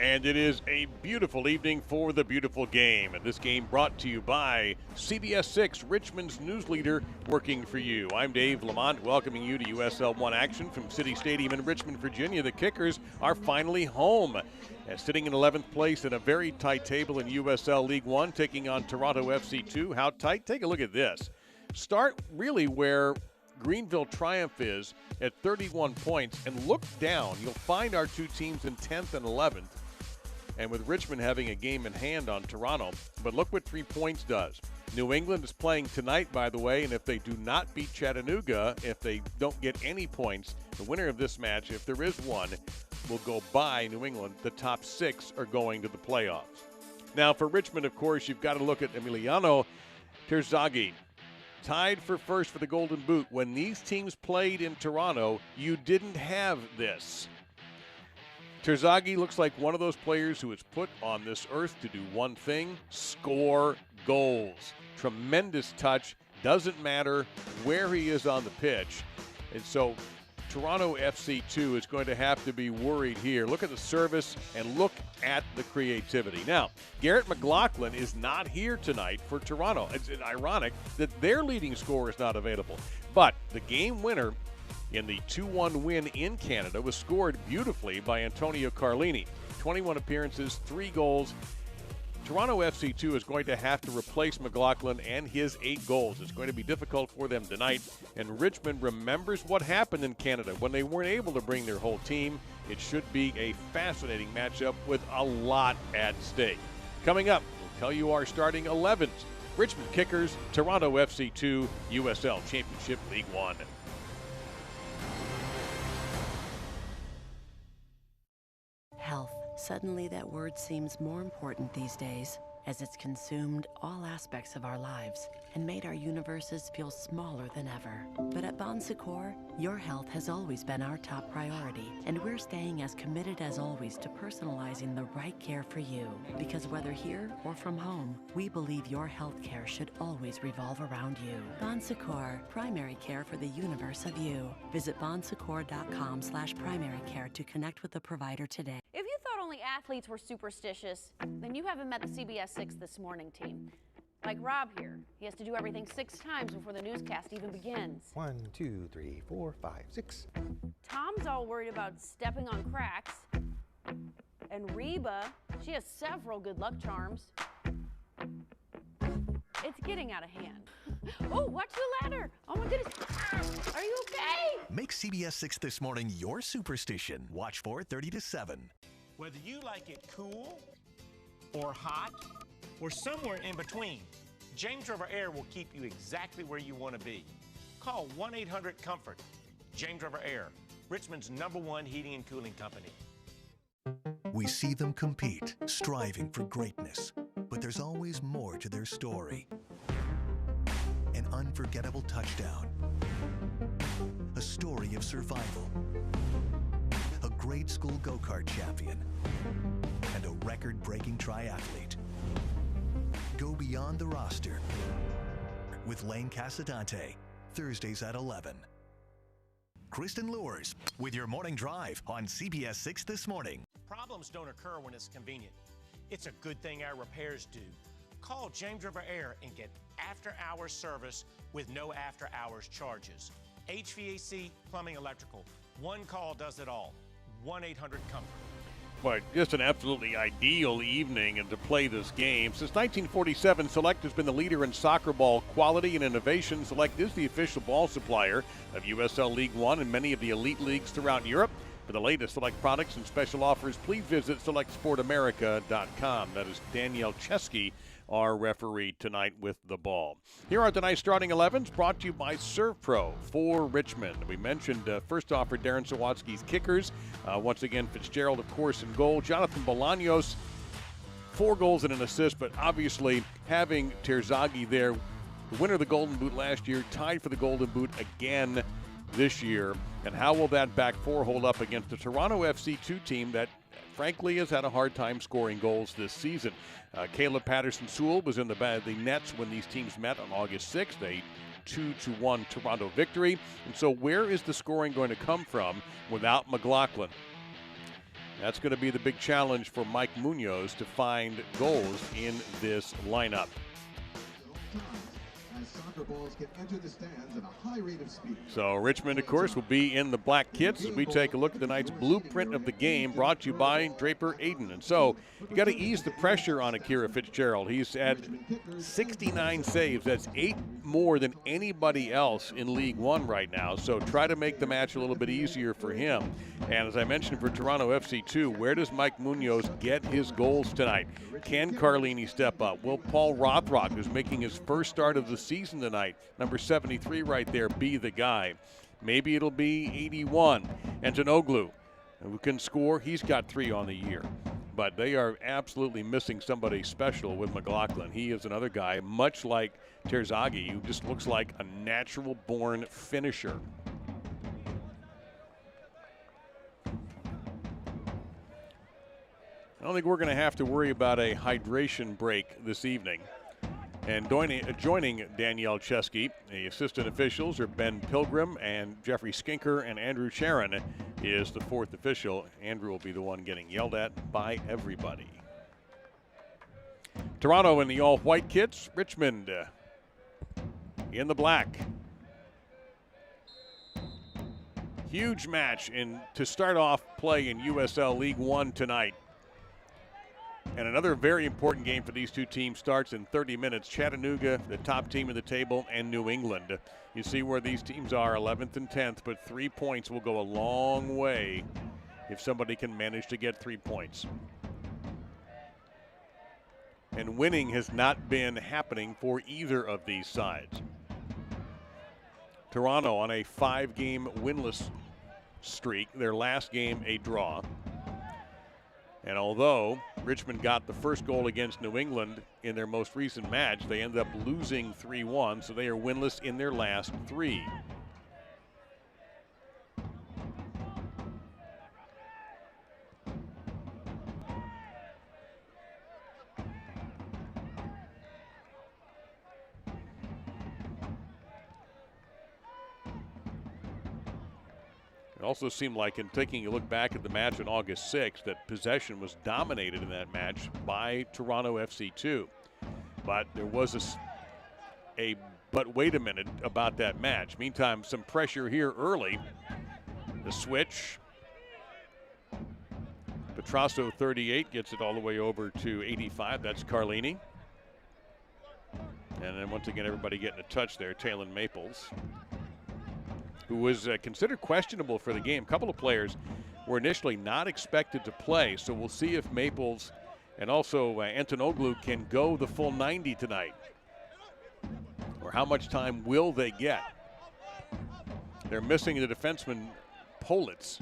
And it is a beautiful evening for the beautiful game. And this game brought to you by CBS 6, Richmond's news leader, working for you. I'm Dave Lamont, welcoming you to USL 1 action from City Stadium in Richmond, Virginia. The Kickers are finally home. Sitting in 11th place in a very tight table in USL League 1, taking on Toronto FC 2. How tight? Take a look at this. Start really where Greenville Triumph is at 31 points, and look down. You'll find our two teams in 10th and 11th. And with Richmond having a game in hand on Toronto. But look what 3 points does. New England is playing tonight, by the way, and if they do not beat Chattanooga, if they don't get any points, the winner of this match, if there is one, will go by New England. The top 6 are going to the playoffs. Now, for Richmond, of course, you've got to look at Emiliano Terzaghi. Tied for first for the Golden Boot. When these teams played in Toronto, you didn't have this. Terzaghi looks like one of those players who is put on this earth to do one thing: score goals. Tremendous touch. Doesn't matter where he is on the pitch. And so Toronto FC 2 is going to have to be worried here. Look at the service and look at the creativity. Now, Garrett McLaughlin is not here tonight for Toronto. It's ironic that their leading scorer is not available. But the game winner in the 2-1 win in Canada was scored beautifully by Antonio Carlini. 21 appearances, 3 goals. Toronto FC 2 is going to have to replace McLaughlin and his 8 goals. It's going to be difficult for them tonight. And Richmond remembers what happened in Canada when they weren't able to bring their whole team. It should be a fascinating matchup with a lot at stake. Coming up, we'll tell you our starting 11s. Richmond Kickers, Toronto FC 2, USL Championship League 1. Health. Suddenly that word seems more important these days, as it's consumed all aspects of our lives and made our universes feel smaller than ever. But at Bon Secours, your health has always been our top priority, and we're staying as committed as always to personalizing the right care for you. Because whether here or from home, we believe your health care should always revolve around you. Bon Secours, primary care for the universe of you. Visit bonsecours.com/primary care to connect with the provider today. If you thought only athletes were superstitious, then you haven't met the CBS 6 This Morning team. Like Rob here. He has to do everything 6 times before the newscast even begins. 1, 2, 3, 4, 5, 6. Tom's all worried about stepping on cracks. And Reba, she has several good luck charms. It's getting out of hand. Oh, watch the ladder. Oh my goodness. Are you okay? Make CBS 6 This Morning your superstition. Watch 4:30 to 7. Whether you like it cool or hot or somewhere in between, James River Air will keep you exactly where you want to be. Call 1-800-COMFORT. James River Air, Richmond's #1 heating and cooling company. We see them compete, striving for greatness. But there's always more to their story. An unforgettable touchdown. A story of survival. A grade school go-kart champion. And a record-breaking triathlete. Go beyond the roster with Lane Casadante, Thursdays at 11. Kristen Lures with your morning drive on CBS 6 This Morning. Problems don't occur when it's convenient. It's a good thing our repairs do. Call James River Air and get after-hours service with no after-hours charges. HVAC, plumbing, electrical. One call does it all. 1-800-COMFORT. But just an absolutely ideal evening and to play this game. Since 1947, Select has been the leader in soccer ball quality and innovation. Select is the official ball supplier of USL League 1 and many of the elite leagues throughout Europe. For the latest Select products and special offers, please visit SelectSportAmerica.com. That is Danielle Chesky, our referee tonight with the ball. Here are tonight's starting 11s, brought to you by ServPro for Richmond. We mentioned first off for Darren Sawatsky's Kickers. Once again, Fitzgerald, of course, in goal. Jonathan Bolaños, 4 goals and an assist, but obviously having Terzaghi there, the winner of the Golden Boot last year, tied for the Golden Boot again this year. And how will that back four hold up against the Toronto FC 2 team that, frankly, has had a hard time scoring goals this season? Caleb Patterson-Sewell was in the nets when these teams met on August 6th. A 2-1 Toronto victory. And so where is the scoring going to come from without McLaughlin? That's going to be the big challenge for Mike Munoz to find goals in this lineup. As soccer balls can enter the stands at a high rate of speed. So Richmond, of course, will be in the black kits as we take a look at tonight's blueprint of the game, brought to you by Draper Aiden. And so you got to ease the pressure on Akira Fitzgerald. He's had 69 saves. That's 8 more than anybody else in League One right now. So try to make the match a little bit easier for him. And as I mentioned for Toronto FC2, where does Mike Munoz get his goals tonight? Can Carlini step up? Will Paul Rothrock, who's making his first start of the season tonight, number 73 right there, be the guy? Maybe it'll be 81. Antonoglu, who can score. He's got 3 on the year. But they are absolutely missing somebody special with McLaughlin. He is another guy, much like Terzaghi, who just looks like a natural-born finisher. I don't think we're going to have to worry about a hydration break this evening. And joining Danielle Chesky, the assistant officials are Ben Pilgrim and Jeffrey Skinker, and Andrew Sharon is the 4th official. Andrew will be the one getting yelled at by everybody. Toronto in the all-white kits, Richmond in the black. Huge match to start off play in USL League One tonight. And another very important game for these two teams starts in 30 minutes. Chattanooga, the top team of the table, and New England. You see where these teams are, 11th and 10th, but 3 points will go a long way if somebody can manage to get 3 points. And winning has not been happening for either of these sides. Toronto on a 5-game winless streak, their last game a draw. And although Richmond got the first goal against New England in their most recent match, they ended up losing 3-1, so they are winless in their last 3. It also seemed like, in taking a look back at the match on August 6th, that possession was dominated in that match by Toronto FC2. But there was but wait a minute about that match. Meantime, some pressure here early. The switch. Petrasso, 38, gets it all the way over to 85. That's Carlini. And then once again, everybody getting a touch there. Talon Maples, who was considered questionable for the game. A couple of players were initially not expected to play, so we'll see if Maples and also Antonoglu can go the full 90 tonight. Or how much time will they get? They're missing the defenseman Politz.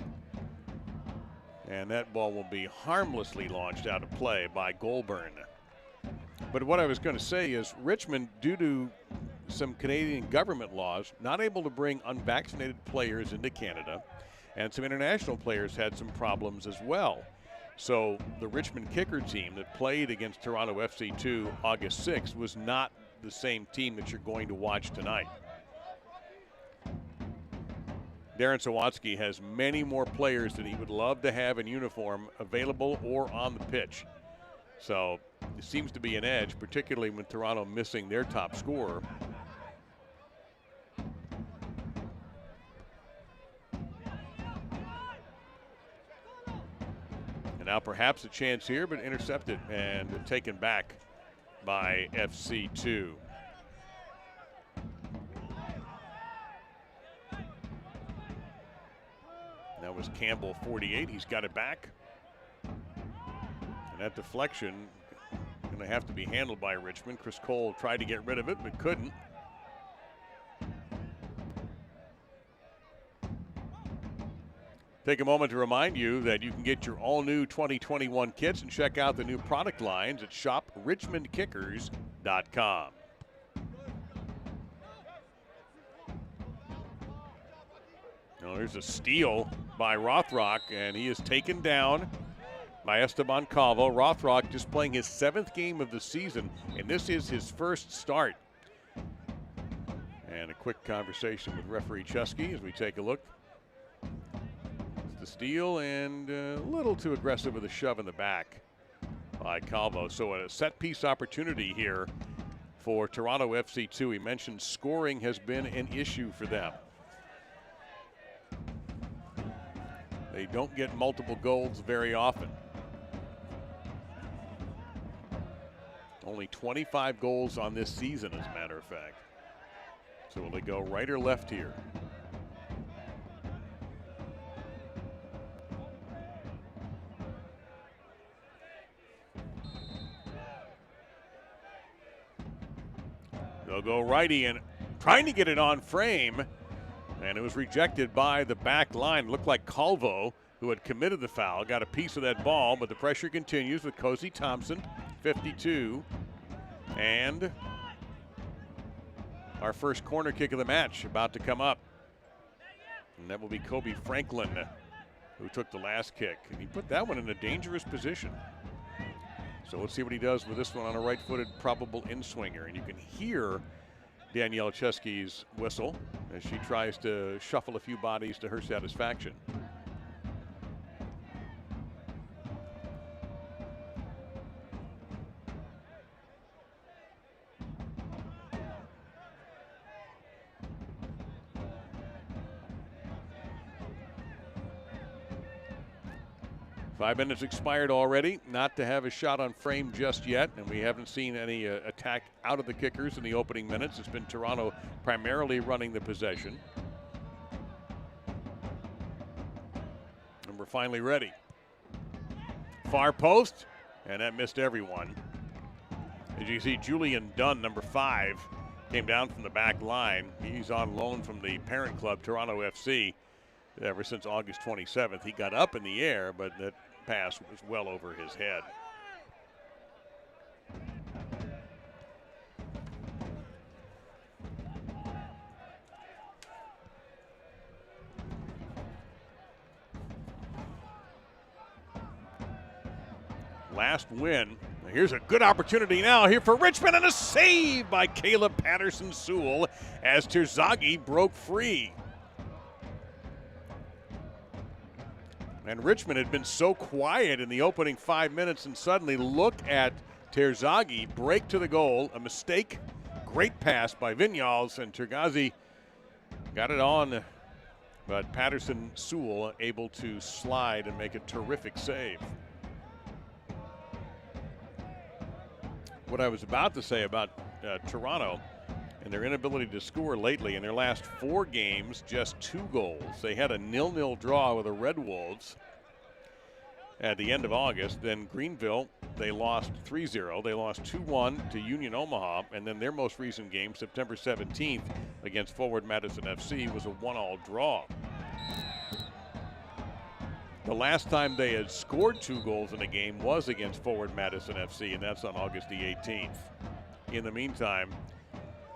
And that ball will be harmlessly launched out of play by Goulburn. But what I was going to say is Richmond, due to some Canadian government laws, not able to bring unvaccinated players into Canada, and some international players had some problems as well. So the Richmond kicker team that played against Toronto FC2 August 6th was not the same team that you're going to watch tonight. Darren Sawatsky has many more players that he would love to have in uniform available or on the pitch. So it seems to be an edge, particularly when Toronto missing their top scorer. And now perhaps a chance here, but intercepted and taken back by FC2. That was Campbell, 48. He's got it back. And that deflection going to have to be handled by Richmond. Chris Cole tried to get rid of it, but couldn't. Take a moment to remind you that you can get your all-new 2021 kits and check out the new product lines at shoprichmondkickers.com. Now there's a steal by Rothrock, and he is taken down by Esteban Calvo. Rothrock just playing his 7th game of the season, and this is his first start. And a quick conversation with referee Chesky as we take a look. the steal and a little too aggressive with a shove in the back by Calvo. So a set piece opportunity here for Toronto FC2. He mentioned scoring has been an issue for them. They don't get multiple goals very often. Only 25 goals on this season, as a matter of fact. So will they go right or left here? They'll go righty and trying to get it on frame, and it was rejected by the back line. Looked like Calvo, who had committed the foul, got a piece of that ball, but the pressure continues with Cozy Thompson, 52. And our first corner kick of the match about to come up. And that will be Kobe Franklin, who took the last kick. And he put that one in a dangerous position. So let's see what he does with this one on a right-footed probable in-swinger. And you can hear Danielle Chesky's whistle as she tries to shuffle a few bodies to her satisfaction. 5 minutes expired already. Not to have a shot on frame just yet, and we haven't seen any attack out of the kickers in the opening minutes. It's been Toronto primarily running the possession. And we're finally ready. Far post, and that missed everyone. As you see, Julian Dunn, number 5, came down from the back line. He's on loan from the parent club, Toronto FC, ever since August 27th. He got up in the air, but that pass was well over his head. Last win. Here's a good opportunity now here for Richmond, and a save by Caleb Patterson-Sewell as Terzaghi broke free. And Richmond had been so quiet in the opening 5 minutes, and suddenly look at Terzaghi break to the goal. A mistake. Great pass by Vinyals, and Terzaghi got it on. But Patterson-Sewell able to slide and make a terrific save. What I was about to say about Toronto and their inability to score lately, in their last 4 games, just 2 goals. They had a 0-0 draw with the Red Wolves at the end of August. Then Greenville, they lost 3-0. They lost 2-1 to Union Omaha, and then their most recent game, September 17th, against Forward Madison FC, was a 1-1 draw. The last time they had scored 2 goals in a game was against Forward Madison FC, and that's on August the 18th. In the meantime,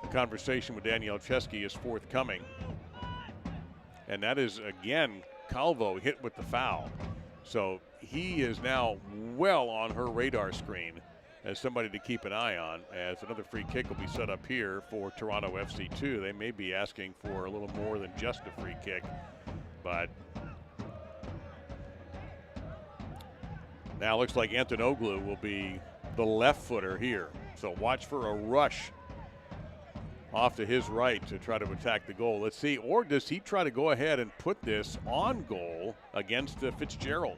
the conversation with Danielle Chesky is forthcoming. And that is, again, Calvo hit with the foul. So he is now well on her radar screen as somebody to keep an eye on, as another free kick will be set up here for Toronto FC2. They may be asking for a little more than just a free kick, but now it looks like Antonoglu will be the left footer here. So watch for a rush off to his right to try to attack the goal. Let's see, or does he try to go ahead and put this on goal against Fitzgerald?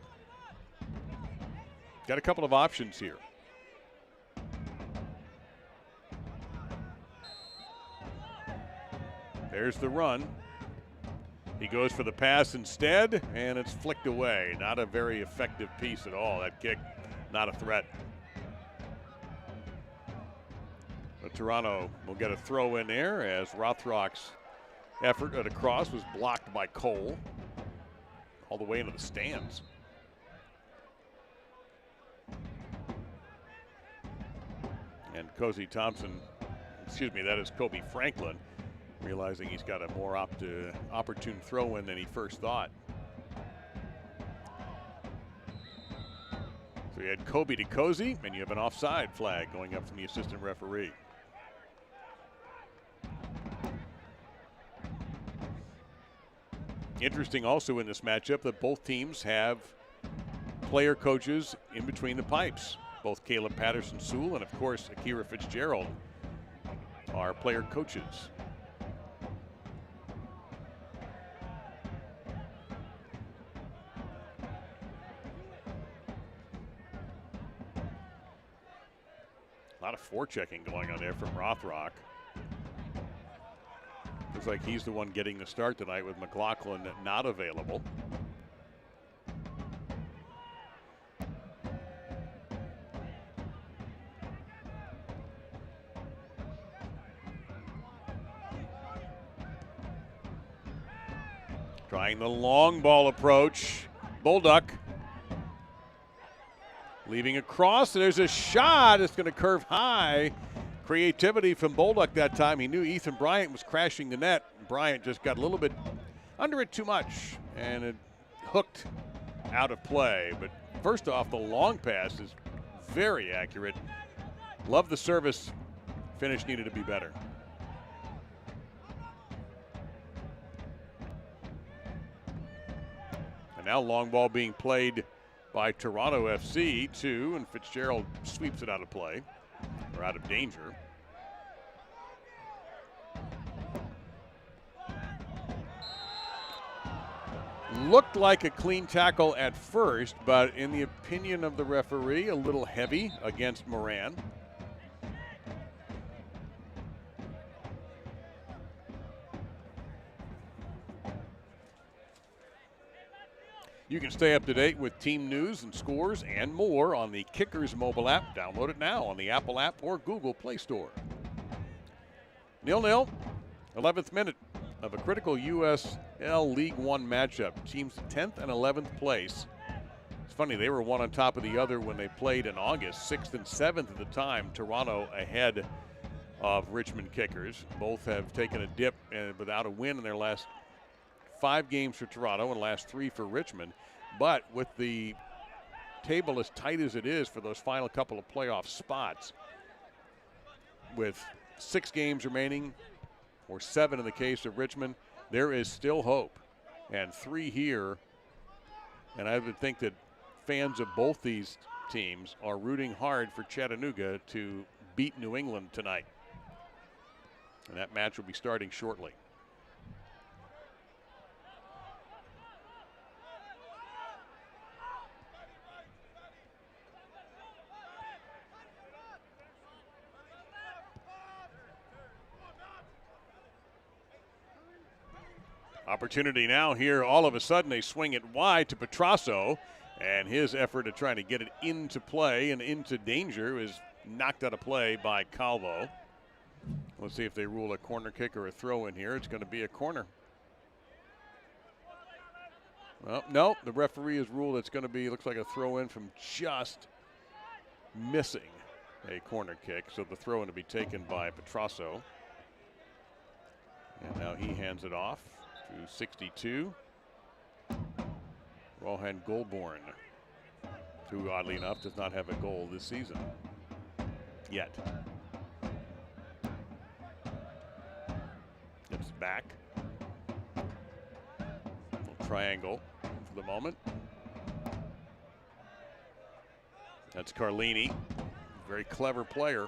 Got a couple of options here. There's the run. He goes for the pass instead, and it's flicked away. Not a very effective piece at all. That kick, not a threat. But Toronto will get a throw in there as Rothrock's effort at a cross was blocked by Cole all the way into the stands. And Cozy Thompson, excuse me, that is Kobe Franklin, realizing he's got a more opportune throw in than he first thought. So you had Kobe to Cozy, and you have an offside flag going up from the assistant referee. Interesting also in this matchup that both teams have player coaches in between the pipes. Both Caleb Patterson-Sewell and, of course, Akira Fitzgerald are player coaches. A lot of forechecking going on there from Rothrock. Looks like he's the one getting the start tonight with McLaughlin not available. Trying the long ball approach. Bolduc leaving across. There's a shot. It's going to curve high. Creativity from Bolduc that time. He knew Ethan Bryant was crashing the net. Bryant just got a little bit under it too much, and it hooked out of play. But first off, the long pass is very accurate. Love the service. Finish needed to be better. And now long ball being played by Toronto FC too, and Fitzgerald sweeps it out of play, or out of danger. Looked like a clean tackle at first, but in the opinion of the referee, a little heavy against Moran. You can stay up to date with team news and scores and more on the Kickers mobile app. Download it now on the Apple app or Google Play Store. 0-0, 11th minute of a critical USL League One matchup. Teams 10th and 11th place. It's funny, they were one on top of the other when they played in August, 6th and 7th at the time. Toronto ahead of Richmond Kickers. Both have taken a dip without a win in their last 5 games for Toronto and last 3 for Richmond. But with the table as tight as it is for those final couple of playoff spots, with 6 games remaining, or 7 in the case of Richmond, there is still hope. And 3 here. And I would think that fans of both these teams are rooting hard for Chattanooga to beat New England tonight. And that match will be starting shortly. Opportunity now here. All of a sudden, they swing it wide to Petrasso, and his effort at trying to get it into play and into danger is knocked out of play by Calvo. Let's see if they rule a corner kick or a throw in here. It's going to be a corner. Well, no, the referee has ruled it's going to be, looks like a throw in from just missing a corner kick. So the throw in to be taken by Petrasso. And now he hands it off to 62. Rohan Goulbourne, who oddly enough does not have a goal this season yet. It's back. Little triangle for the moment. That's Carlini, very clever player.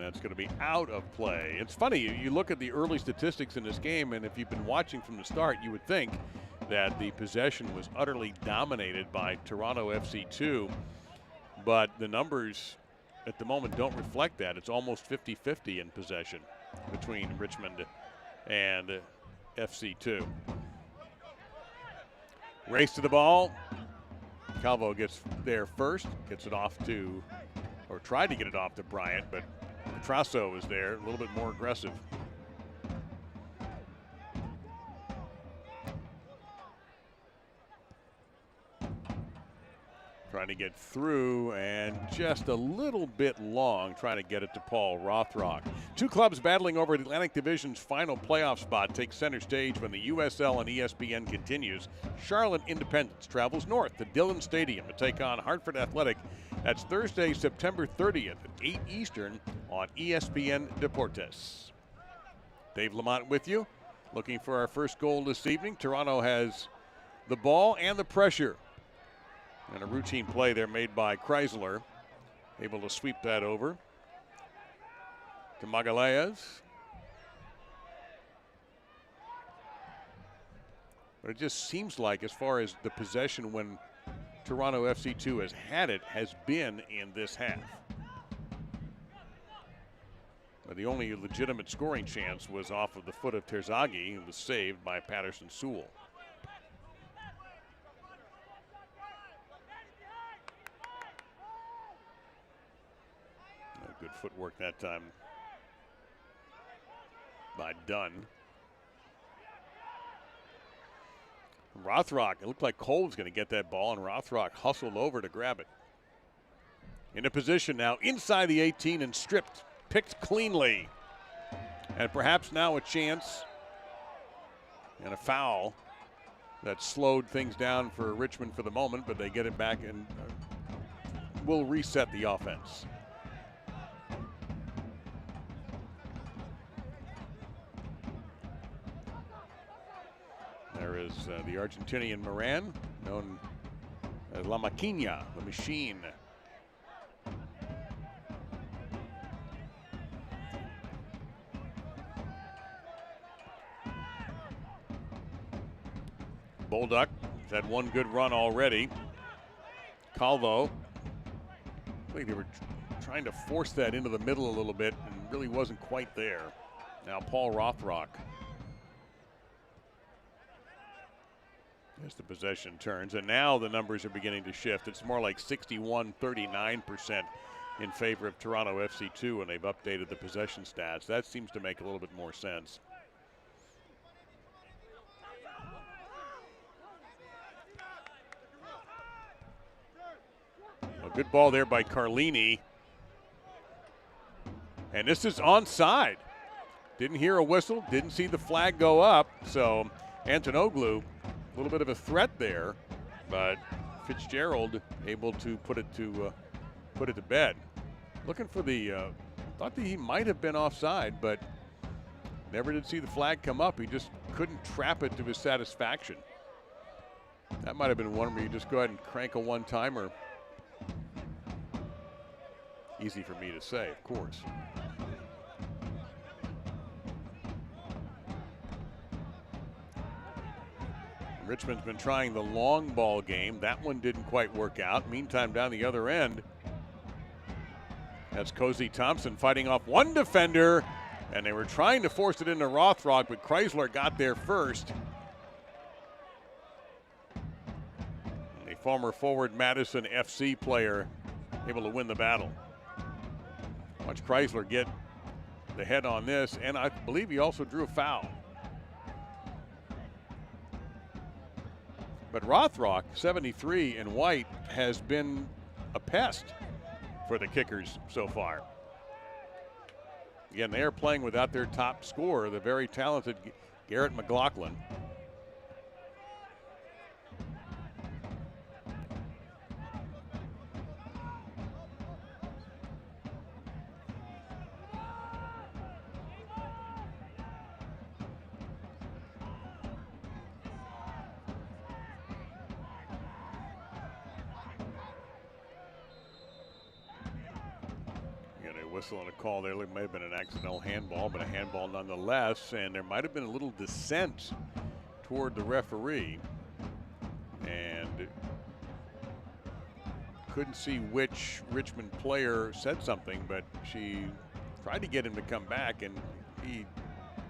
It's going to be out of play. It's funny, you look at the early statistics in this game, and if you've been watching from the start, you would think that the possession was utterly dominated by Toronto FC2, but the numbers at the moment don't reflect that. It's almost 50-50 in possession between Richmond and FC2. Race to the ball. Calvo gets there first, gets it off to, or tried to get it off to Bryant, but Petrasso is there, a little bit more aggressive. Trying to get through and just a little bit long trying to get it to Paul Rothrock. Two clubs battling over the Atlantic Division's final playoff spot take center stage when the USL and ESPN continues. Charlotte Independence travels north to Dillon Stadium to take on Hartford Athletic. That's Thursday, September 30th at 8 Eastern on ESPN Deportes. Dave Lamont with you, looking for our first goal this evening. Toronto has the ball and the pressure. And a routine play there made by Chrysler. Able to sweep that over to Magalhaes. But it just seems like, as far as the possession when Toronto FC2 has had it, has been in this half. But the only legitimate scoring chance was off of the foot of Terzaghi, who was saved by Patterson Sewell. Good footwork that time by Dunn. Rothrock, it looked like Cole was going to get that ball, and Rothrock hustled over to grab it. In a position now inside the 18 and stripped, picked cleanly. And perhaps now a chance and a foul that slowed things down for Richmond for the moment, but they get it back and will reset the offense. There is the Argentinian Moran, known as La Maquina, the machine. Bolduc has had one good run already. Calvo, I think they were trying to force that into the middle a little bit and really wasn't quite there. Now Paul Rothrock. As the possession turns, and now the numbers are beginning to shift. It's more like 61-39% in favor of Toronto FC2 when they've updated the possession stats. That seems to make a little bit more sense. A good ball there by Carlini. And this is onside. Didn't hear a whistle, didn't see the flag go up, so Antonoglu, a little bit of a threat there, but Fitzgerald able to put it to bed. Looking for the, thought that he might have been offside, but never did see the flag come up. He just couldn't trap it to his satisfaction. That might have been one where you just go ahead and crank a one-timer. Easy for me to say, of course. Richmond's been trying the long ball game. That one didn't quite work out. Meantime, down the other end, that's Cozy Thompson fighting off one defender, and they were trying to force it into Rothrock, but Chrysler got there first. A former forward Madison FC player able to win the battle. Watch Chrysler get the head on this, and I believe he also drew a foul. But Rothrock, 73 in white, has been a pest for the Kickers so far. Again, they are playing without their top scorer, the very talented Garrett McLaughlin. Whistle and a call there. It may have been an accidental handball, but a handball nonetheless. And there might have been a little dissent toward the referee. And couldn't see which Richmond player said something, but she tried to get him to come back, and he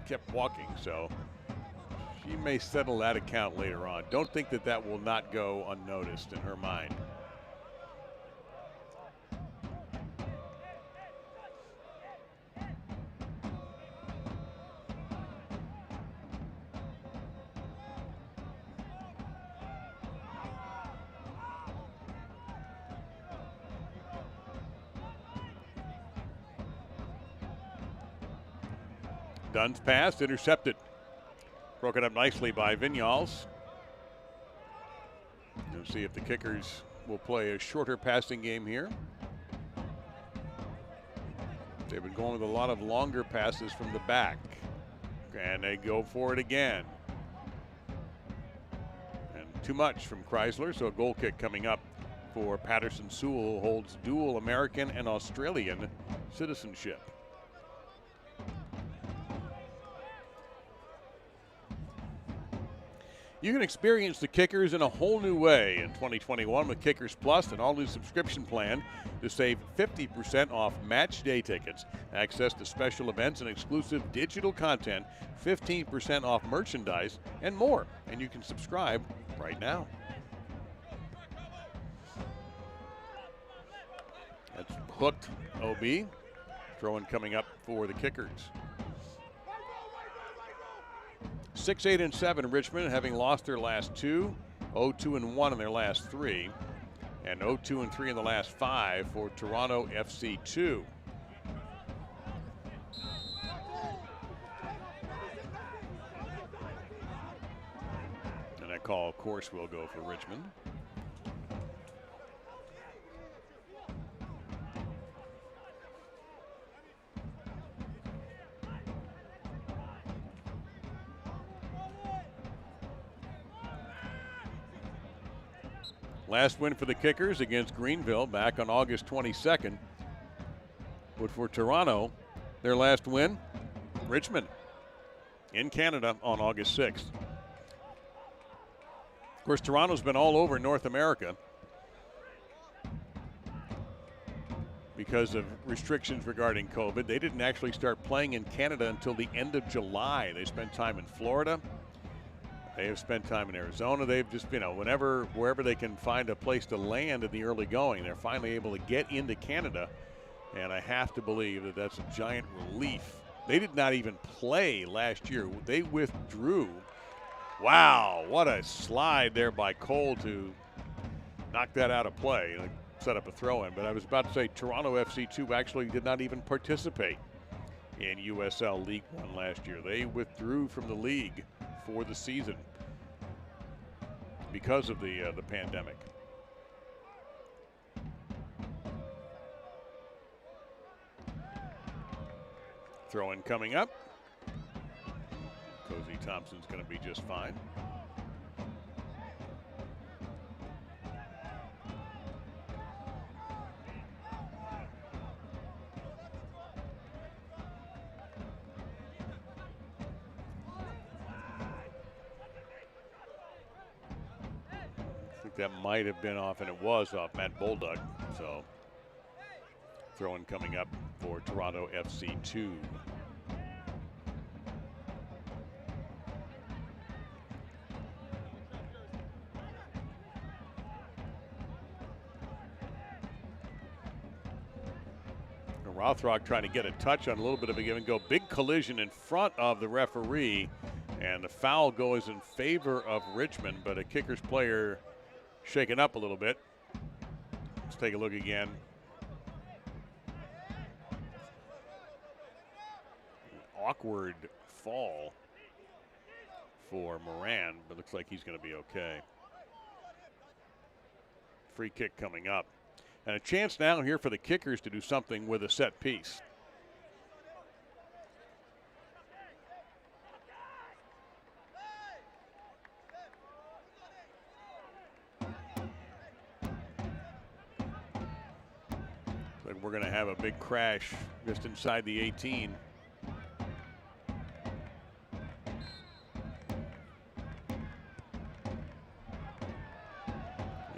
kept walking. So she may settle that account later on. Don't think that that will not go unnoticed in her mind. Dunn's pass intercepted. Broken up nicely by Vinyals. We'll see if the Kickers will play a shorter passing game here. They've been going with a lot of longer passes from the back. And they go for it again. And too much from Chrysler, so a goal kick coming up for Patterson Sewell, who holds dual American and Australian citizenship. You can experience the Kickers in a whole new way in 2021 with Kickers Plus, an all-new subscription plan to save 50% off match day tickets, access to special events and exclusive digital content, 15% off merchandise, and more. And you can subscribe right now. That's hooked OB. Throw-in coming up for the Kickers. 6-8-7 Richmond, having lost their last two, 0-2-1 in their last three, and 0-2-3 in the last five for Toronto FC 2. And that call, of course, will go for Richmond. Last win for the Kickers against Greenville back on August 22nd. But for Toronto, their last win, Richmond in Canada on August 6th. Of course, Toronto's been all over North America because of restrictions regarding COVID. They didn't actually start playing in Canada until the end of July. They spent time in Florida. They have spent time in Arizona. They've just, wherever they can find a place to land in the early going, they're finally able to get into Canada. And I have to believe that that's a giant relief. They did not even play last year. They withdrew. Wow, what a slide there by Cole to knock that out of play. Set up a throw-in. But I was about to say Toronto FC 2 actually did not even participate in USL League One last year. They withdrew from the league for the season because of the pandemic. Throw-in coming up. Cozy Thompson's going to be just fine. That might have been off, and it was off Matt Bulldog. So, throw-in coming up for Toronto FC 2. Rothrock trying to get a touch on a little bit of a give and go. Big collision in front of the referee, and the foul goes in favor of Richmond, but a Kickers player shaken up a little bit. Let's take a look again. An awkward fall for Moran, but looks like he's going to be okay. Free kick coming up. And a chance now here for the Kickers to do something with a set piece. We're going to have a big crash just inside the 18.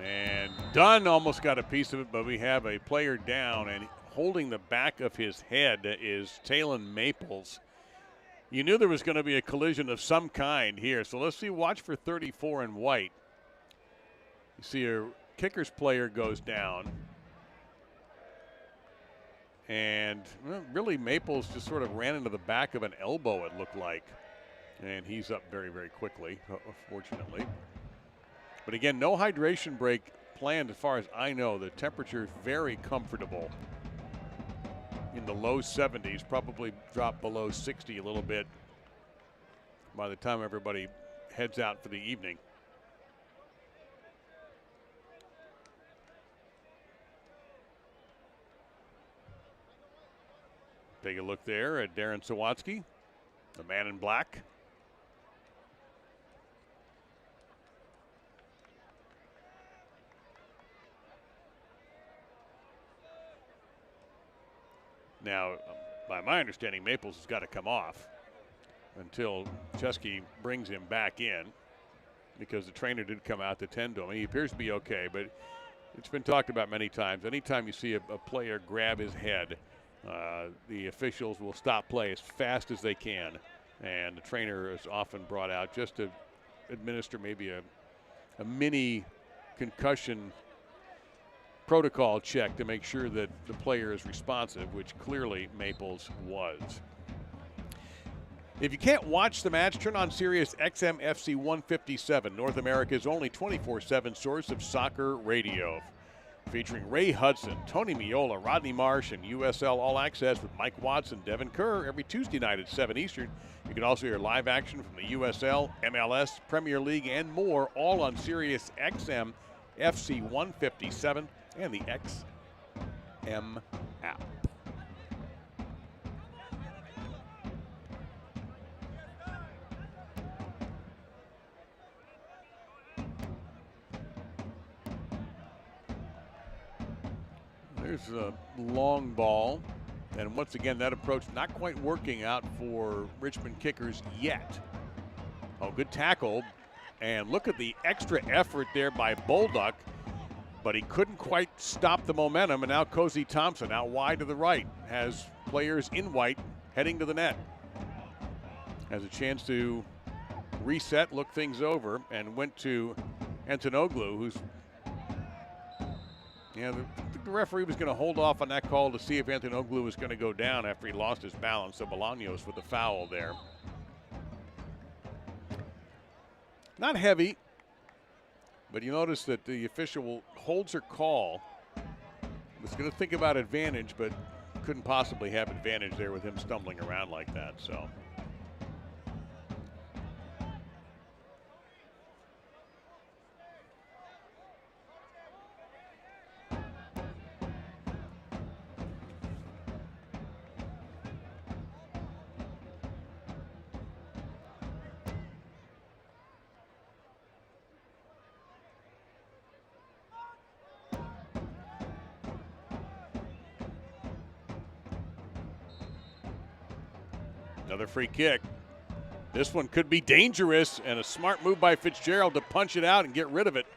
And Dunn almost got a piece of it, but we have a player down, and holding the back of his head is Talon Maples. You knew there was going to be a collision of some kind here, so let's see. Watch for 34 in white. You see a Kickers player goes down. And really, Maples just sort of ran into the back of an elbow, it looked like. And he's up very, very quickly, fortunately. But again, no hydration break planned as far as I know. The temperature is very comfortable in the low 70s, probably drop below 60 a little bit by the time everybody heads out for the evening. Take a look there at Darren Sawatsky, the man in black. Now, by my understanding, Maples has got to come off until Chesky brings him back in, because the trainer did come out to tend to him. He appears to be okay, but it's been talked about many times. Anytime you see a player grab his head, the officials will stop play as fast as they can, and the trainer is often brought out just to administer maybe a mini concussion protocol check to make sure that the player is responsive, which clearly Maples was. If you can't watch the match, turn on Sirius XM FC 157, North America's only 24/7 source of soccer radio. Featuring Ray Hudson, Tony Miola, Rodney Marsh, and USL All Access with Mike Watson, Devin Kerr every Tuesday night at 7 Eastern. You can also hear live action from the USL, MLS, Premier League, and more, all on Sirius XM FC 157 and the XM app. There's a long ball, and once again that approach not quite working out for Richmond kickers yet. Oh, good tackle, and look at the extra effort there by Bolduc, but he couldn't quite stop the momentum, and now Cozy Thompson out wide to the right has players in white heading to the net. Has a chance to reset, look things over, and went to Antonoglu, who's the referee was going to hold off on that call to see if Antonoglu was going to go down after he lost his balance. So Bolaños with the foul there. Not heavy, but you notice that the official holds her call. Was going to think about advantage, but couldn't possibly have advantage there with him stumbling around like that. So. Another free kick. This one could be dangerous, and a smart move by Fitzgerald to punch it out and get rid of it.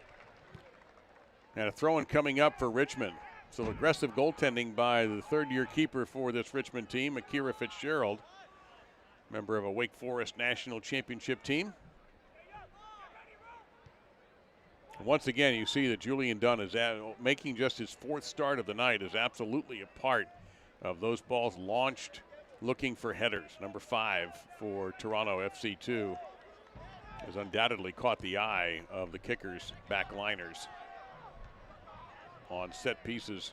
And a throw-in coming up for Richmond. So aggressive goaltending by the third-year keeper for this Richmond team, Akira Fitzgerald, member of a Wake Forest National Championship team. Once again, you see that Julian Dunn is making just his fourth start of the night, is absolutely a part of those balls launched looking for headers. Number 5 for Toronto FC2 has undoubtedly caught the eye of the kickers' backliners on set pieces,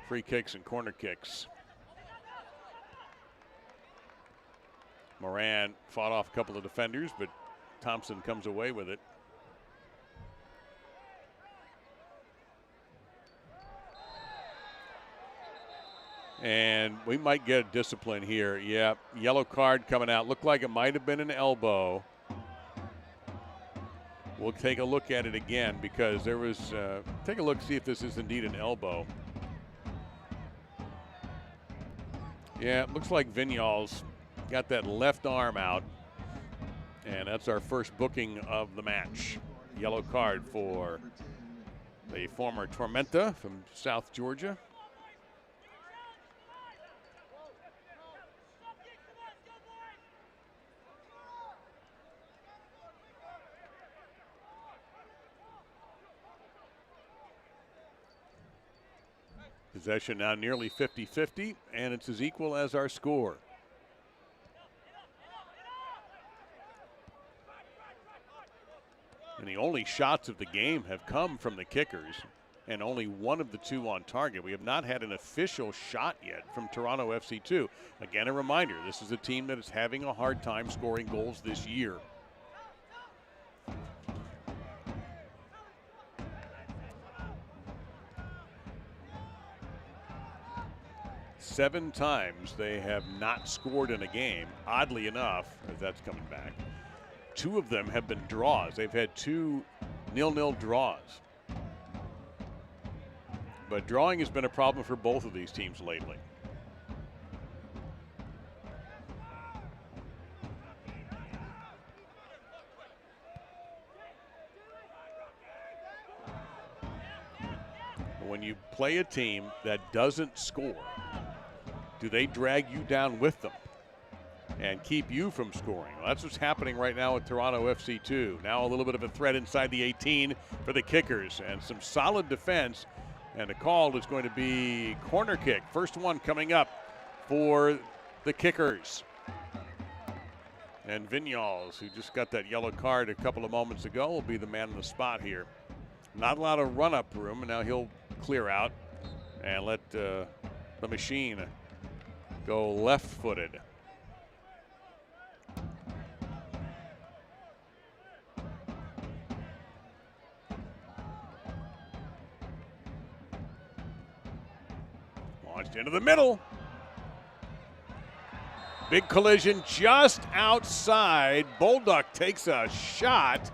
free kicks, and corner kicks. Moran fought off a couple of defenders, but Thompson comes away with it. And we might get a discipline here. Yeah, yellow card coming out. Looked like it might have been an elbow. We'll take a look at it again because there was, take a look, see if this is indeed an elbow. Yeah, it looks like Vignal's got that left arm out. And that's our first booking of the match. Yellow card for the former Tormenta from South Georgia. Possession now nearly 50-50, and it's as equal as our score. And the only shots of the game have come from the kickers. and only one of the two on target. We have not had an official shot yet from Toronto FC2. Again, a reminder, this is a team that is having a hard time scoring goals this year. Seven times they have not scored in a game, oddly enough, as that's coming back. Two of them have been draws. They've had 2 0-0 draws. But drawing has been a problem for both of these teams lately. When you play a team that doesn't score, do they drag you down with them and keep you from scoring? Well, that's what's happening right now with Toronto FC2. Now a little bit of a threat inside the 18 for the Kickers, and some solid defense, and the call is going to be corner kick. First one coming up for the Kickers. And Vinyals, who just got that yellow card a couple of moments ago, will be the man on the spot here. Not a lot of run-up room, and now he'll clear out and let the machine go left-footed. Launched into the middle. Big collision just outside. Bolduc takes a shot,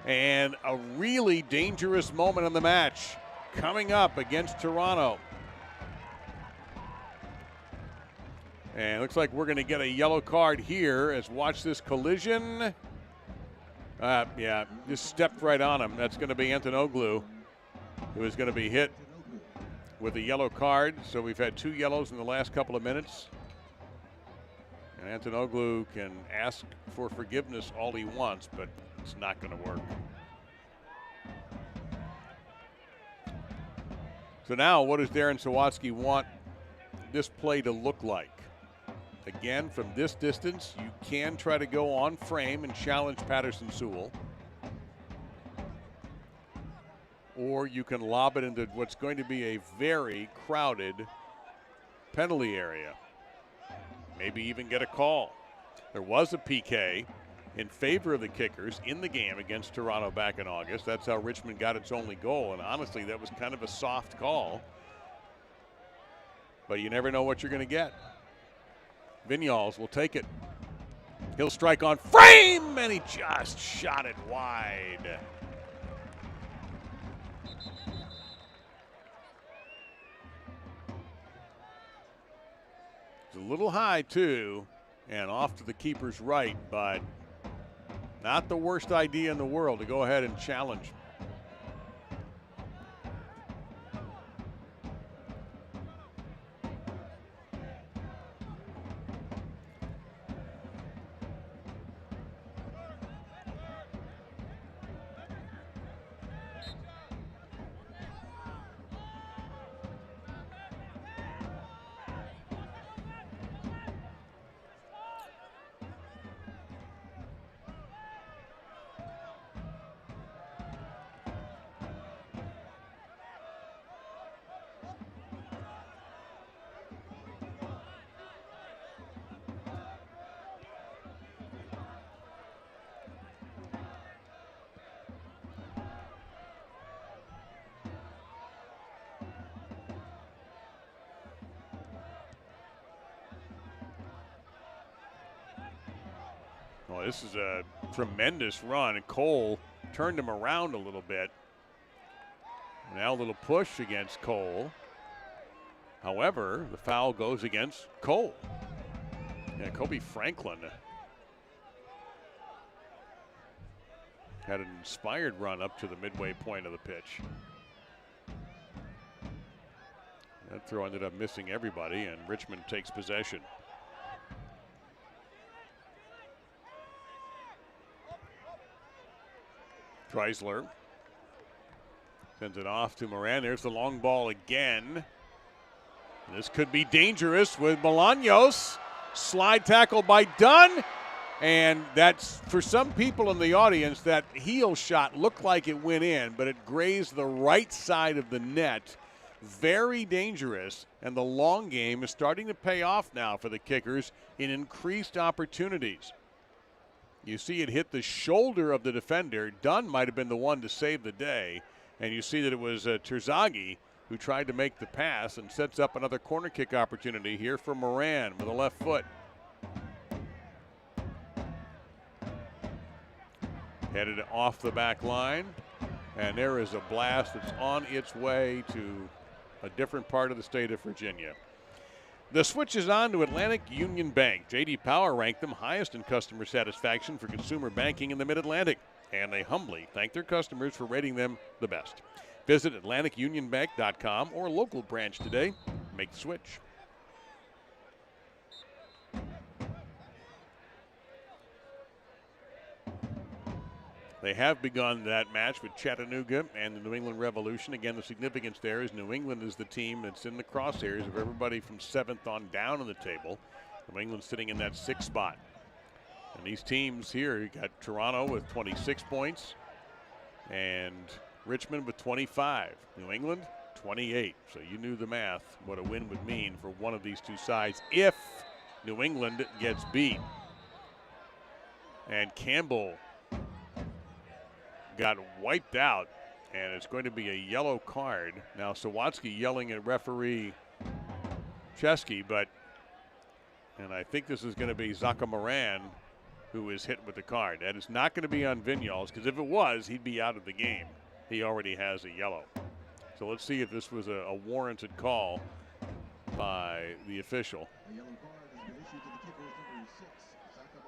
and a really dangerous moment in the match coming up against Toronto. And it looks like we're going to get a yellow card here as watch this collision. Yeah, just stepped right on him. That's going to be Antonoglu, who is going to be hit with a yellow card. So we've had 2 yellows in the last couple of minutes. And Antonoglu can ask for forgiveness all he wants, but it's not going to work. So now what does Darren Sawatsky want this play to look like? Again, from this distance, you can try to go on frame and challenge Patterson Sewell. Or you can lob it into what's going to be a very crowded penalty area. Maybe even get a call. There was a PK in favor of the Kickers in the game against Toronto back in August. That's how Richmond got its only goal, and honestly, that was kind of a soft call. But you never know what you're going to get. Vinyals will take it. He'll strike on frame, and he just shot it wide. It's a little high, too, and off to the keeper's right, but not the worst idea in the world to go ahead and challenge. Well, this is a tremendous run, and Cole turned him around a little bit. Now a little push against Cole. However, the foul goes against Cole. Yeah, Kobe Franklin had an inspired run up to the midway point of the pitch. That throw ended up missing everybody, and Richmond takes possession. Chrysler sends it off to Moran. There's the long ball again. This could be dangerous with Bolaños. Slide tackle by Dunn. And that's, for some people in the audience, that heel shot looked like it went in, but it grazed the right side of the net. Very dangerous, and the long game is starting to pay off now for the kickers in increased opportunities. You see it hit the shoulder of the defender. Dunn might have been the one to save the day, and you see that it was Terzaghi who tried to make the pass and sets up another corner kick opportunity here for Moran with a left foot. Headed off the back line, and there is a blast that's on its way to a different part of the state of Virginia. The switch is on to Atlantic Union Bank. J.D. Power ranked them highest in customer satisfaction for consumer banking in the Mid-Atlantic, and they humbly thank their customers for rating them the best. Visit AtlanticUnionBank.com or local branch today. Make the switch. They have begun that match with Chattanooga and the New England Revolution. Again, the significance there is New England is the team that's in the crosshairs of everybody from 7th on down on the table. New England sitting in that 6th spot. And these teams here, you got Toronto with 26 points and Richmond with 25. New England, 28. So you knew the math, what a win would mean for one of these two sides if New England gets beat. And Campbell got wiped out, and it's going to be a yellow card. Now Sawatsky yelling at referee Chesky, and I think this is going to be Zaka Moran who is hit with the card. That is not going to be on Vignoles, because if it was, he'd be out of the game. He already has a yellow. So let's see if this was a warranted call by the official. A yellow card has been issued to the kicker, number 6, Zaka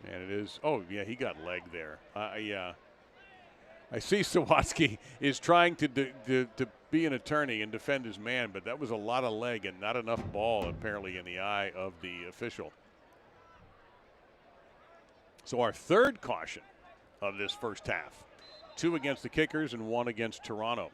Moran. And it is, oh yeah, he got leg there. Yeah. I see Sawatsky is trying to be an attorney and defend his man, but that was a lot of leg and not enough ball, apparently, in the eye of the official. So our third caution of this first half. 2 against the kickers and 1 against Toronto.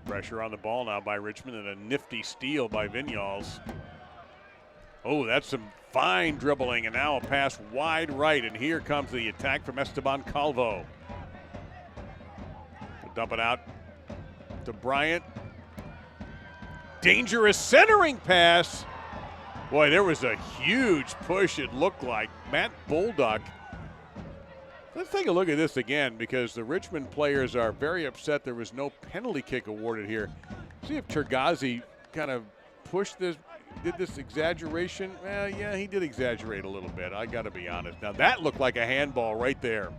Pressure on the ball now by Richmond, and a nifty steal by Vignoles. Oh, that's some fine dribbling, and now a pass wide right, and here comes the attack from Esteban Calvo. Dump it out to Bryant. Dangerous centering pass. Boy, there was a huge push, it looked like. Matt Bolduc. Let's take a look at this again, because the Richmond players are very upset there was no penalty kick awarded here. See if Tergazi kind of pushed this, did this exaggeration. Well, yeah, he did exaggerate a little bit, I got to be honest. Now, that looked like a handball right there.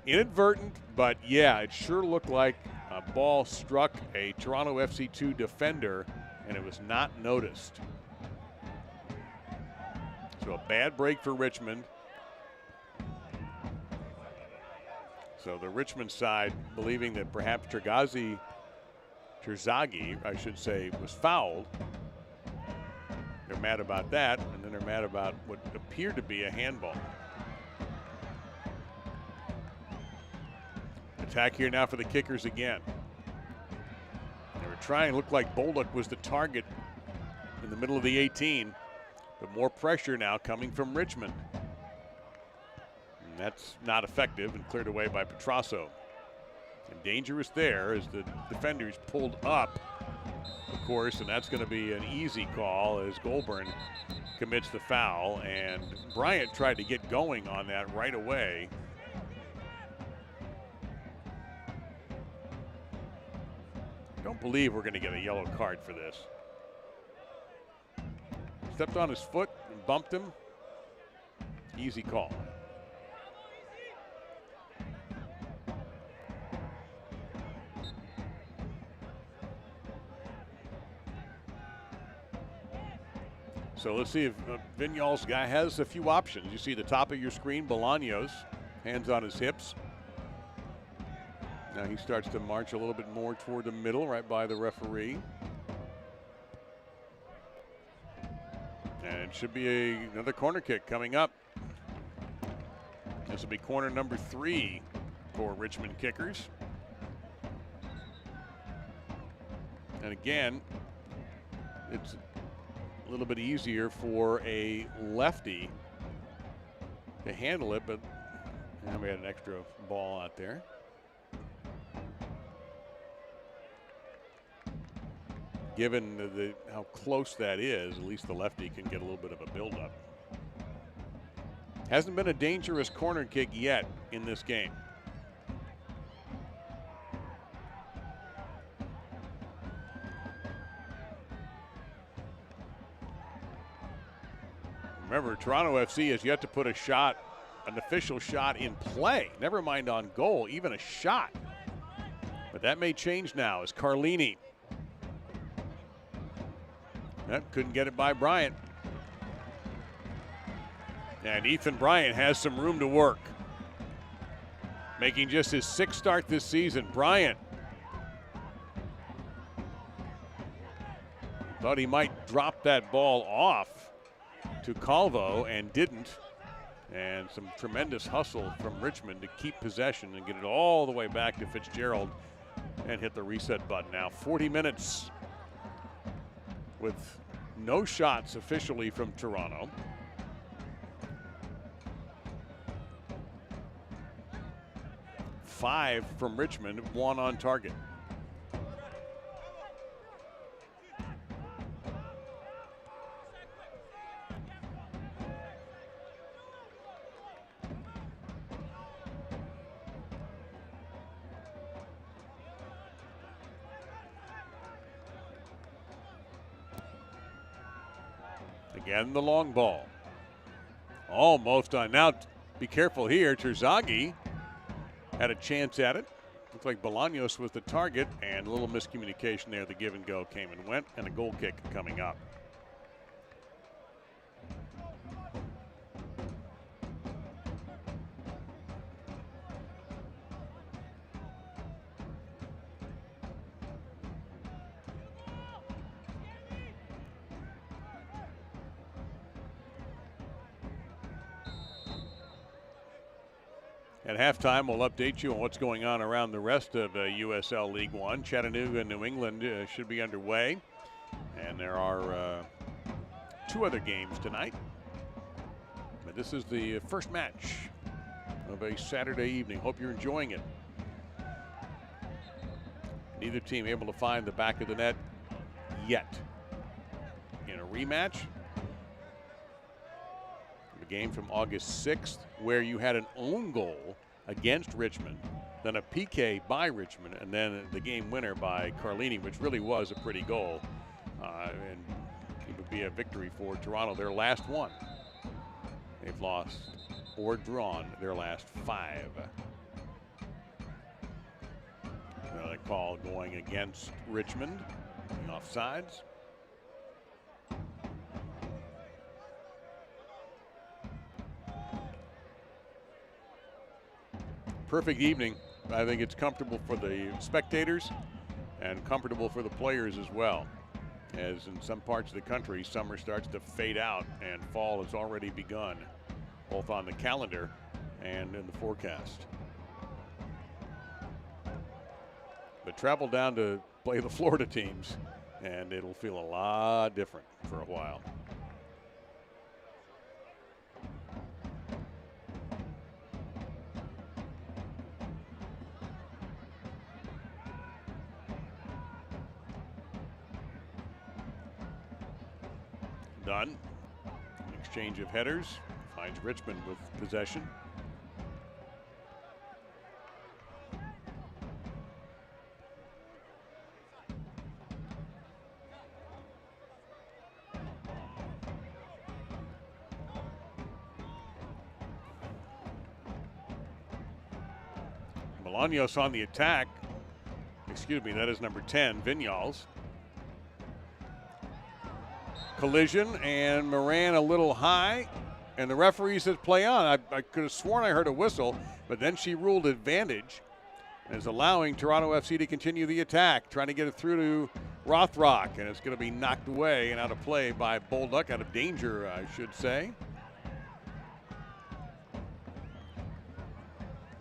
Inadvertent, but yeah, it sure looked like a ball struck a Toronto FC2 defender, and it was not noticed. So a bad break for Richmond. So the Richmond side believing that perhaps Terzaghi, I should say, was fouled. They're mad about that, and then they're mad about what appeared to be a handball. Attack here now for the kickers again. They were trying, looked like Bolduc was the target in the middle of the 18, but more pressure now coming from Richmond. That's not effective and cleared away by Petrasso. And dangerous there as the defenders pulled up, of course, and that's going to be an easy call as Goulburn commits the foul. And Bryant tried to get going on that right away. I don't believe we're going to get a yellow card for this. Stepped on his foot and bumped him. Easy call. So let's see if Vignoles' guy has a few options. You see the top of your screen, Bolaños, hands on his hips. Now he starts to march a little bit more toward the middle, right by the referee. And it should be another corner kick coming up. This will be corner number 3 for Richmond kickers. And again, it's a little bit easier for a lefty to handle it, but we had an extra ball out there. Given how close that is, at least the lefty can get a little bit of a buildup. Hasn't been a dangerous corner kick yet in this game. Remember, Toronto FC has yet to put an official shot in play. Never mind on goal, even a shot. But that may change now as Carlini. Yep, couldn't get it by Bryant. And Ethan Bryant has some room to work. Making just his 6th start this season. Bryant thought he might drop that ball off to Calvo and didn't. And some tremendous hustle from Richmond to keep possession and get it all the way back to Fitzgerald and hit the reset button. Now 40 minutes with no shots officially from Toronto. Five from Richmond, 1 on target. Again, the long ball. Almost on. Now, be careful here. Terzaghi had a chance at it. Looks like Bolaños was the target, and a little miscommunication there. The give and go came and went, and a goal kick coming up. At halftime, we'll update you on what's going on around the rest of USL League One. Chattanooga and New England should be underway. And there are 2 other games tonight. But this is the first match of a Saturday evening. Hope you're enjoying it. Neither team able to find the back of the net yet. In a rematch, game from August 6th, where you had an own goal against Richmond, then a PK by Richmond, and then the game winner by Carlini, which really was a pretty goal. And it would be a victory for Toronto, their last one. They've lost or drawn their last 5. Another call going against Richmond, the offsides. Perfect evening. I think it's comfortable for the spectators and comfortable for the players as well. As in some parts of the country, summer starts to fade out and fall has already begun, both on the calendar and in the forecast. But travel down to play the Florida teams and it'll feel a lot different for a while. Done. An exchange of headers finds Richmond with possession. Bolaños on the attack. Excuse me, that is number 10, Vinyals. Collision, and Moran a little high, and the referee says play on. I could have sworn I heard a whistle, but then she ruled advantage is allowing Toronto FC to continue the attack, trying to get it through to Rothrock, and it's going to be knocked away and out of play by Bolduc, out of danger, I should say.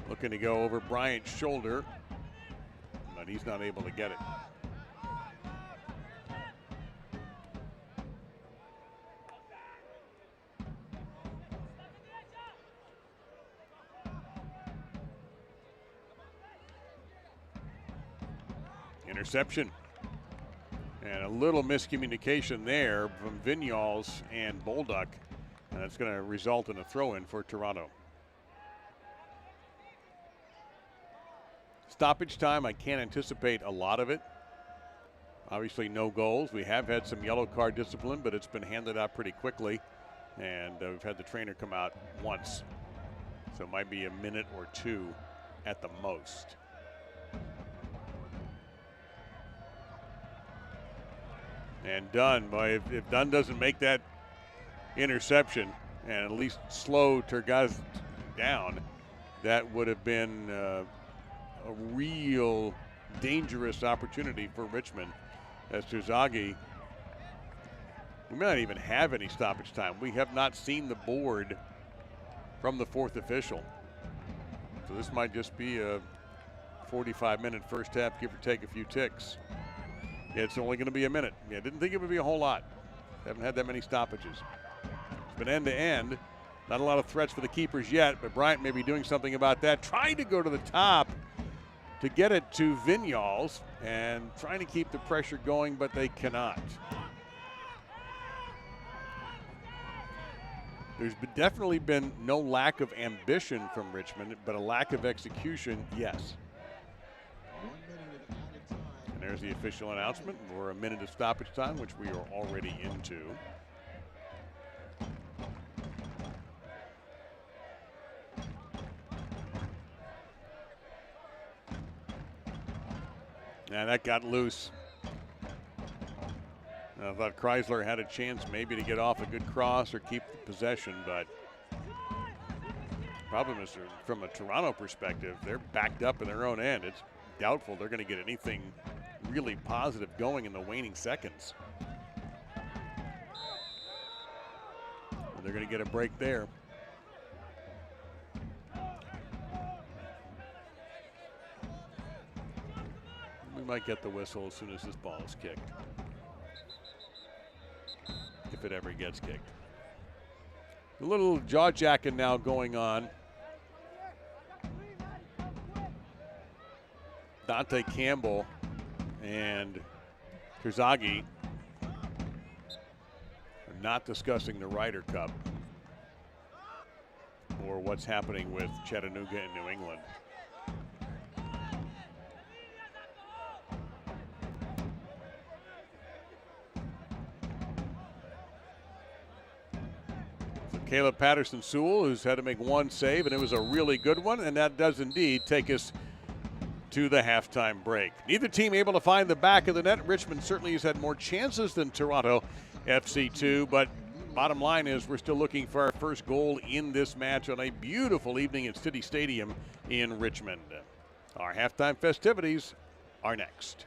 Looking to go over Bryant's shoulder, but he's not able to get it. Interception. And a little miscommunication there from Vignals and Bolduc. And that's going to result in a throw-in for Toronto. Stoppage time, I can't anticipate a lot of it. Obviously no goals. We have had some yellow card discipline, but it's been handed out pretty quickly. And we've had the trainer come out once. So it might be a minute or two at the most. And Dunn, boy, if Dunn doesn't make that interception and at least slow Tergaz down, that would have been a real dangerous opportunity for Richmond, as Terzaghi, we may not even have any stoppage time. We have not seen the board from the fourth official. So this might just be a 45-minute first half, give or take a few ticks. It's only going to be a minute. Yeah, didn't think it would be a whole lot. Haven't had that many stoppages. It's been end to end. Not a lot of threats for the keepers yet, but Bryant may be doing something about that. Trying to go to the top to get it to Vignals and trying to keep the pressure going, but they cannot. There's definitely been no lack of ambition from Richmond, but a lack of execution, yes. And there's the official announcement. We're a minute of stoppage time, which we are already into. And that got loose. I thought Chrysler had a chance maybe to get off a good cross or keep the possession, but problem is, from a Toronto perspective, they're backed up in their own end. It's doubtful they're going to get anything really positive going in the waning seconds. They're going to get a break there. We might get the whistle as soon as this ball is kicked, if it ever gets kicked. A little jaw jacking now going on. Dante Campbell and Terzaghi are not discussing the Ryder Cup or what's happening with Chattanooga and New England. Caleb Patterson-Sewell, who's had to make one save, and it was a really good one, and that does indeed take us to the halftime break. Neither team able to find the back of the net. Richmond certainly has had more chances than Toronto FC2, but bottom line is we're still looking for our first goal in this match on a beautiful evening at City Stadium in Richmond. Our halftime festivities are next.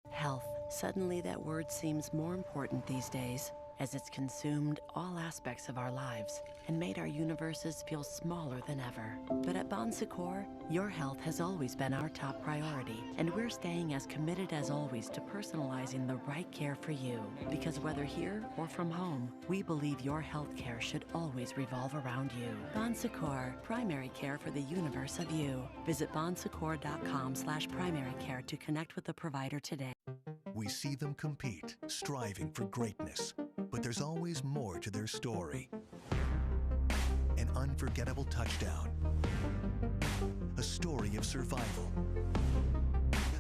Health. Suddenly that word seems more important these days, as it's consumed all aspects of our lives and made our universes feel smaller than ever. But at Bon Secours, your health has always been our top priority, and we're staying as committed as always to personalizing the right care for you. Because whether here or from home, we believe your health care should always revolve around you. Bon Secours, primary care for the universe of you. Visit bonsecours.com/primary care to connect with the provider today. We see them compete, striving for greatness. But there's always more to their story. An unforgettable touchdown. A story of survival.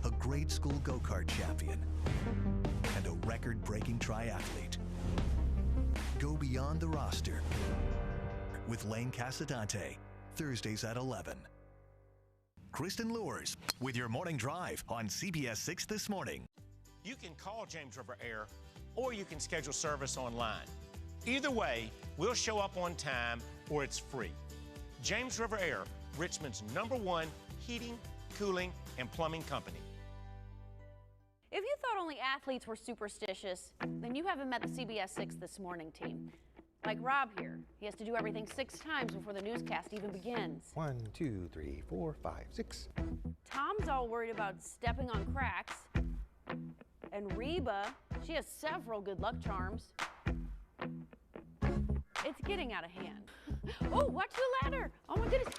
A grade school go-kart champion. And a record-breaking triathlete. Go beyond the roster with Lane Casadante, Thursdays at 11. Kristen Lures with your morning drive on CBS 6 This Morning. You can call James River Air or you can schedule service online. Either way, we'll show up on time or it's free. James River Air, Richmond's #1 heating, cooling, and plumbing company. If you thought only athletes were superstitious, then you haven't met the CBS 6 This Morning team. Like Rob here. He has to do everything 6 times before the newscast even begins. 1, 2, 3, 4, 5, 6. Tom's all worried about stepping on cracks. And Reba, she has several good luck charms. It's getting out of hand. Oh, watch the ladder. Oh my goodness.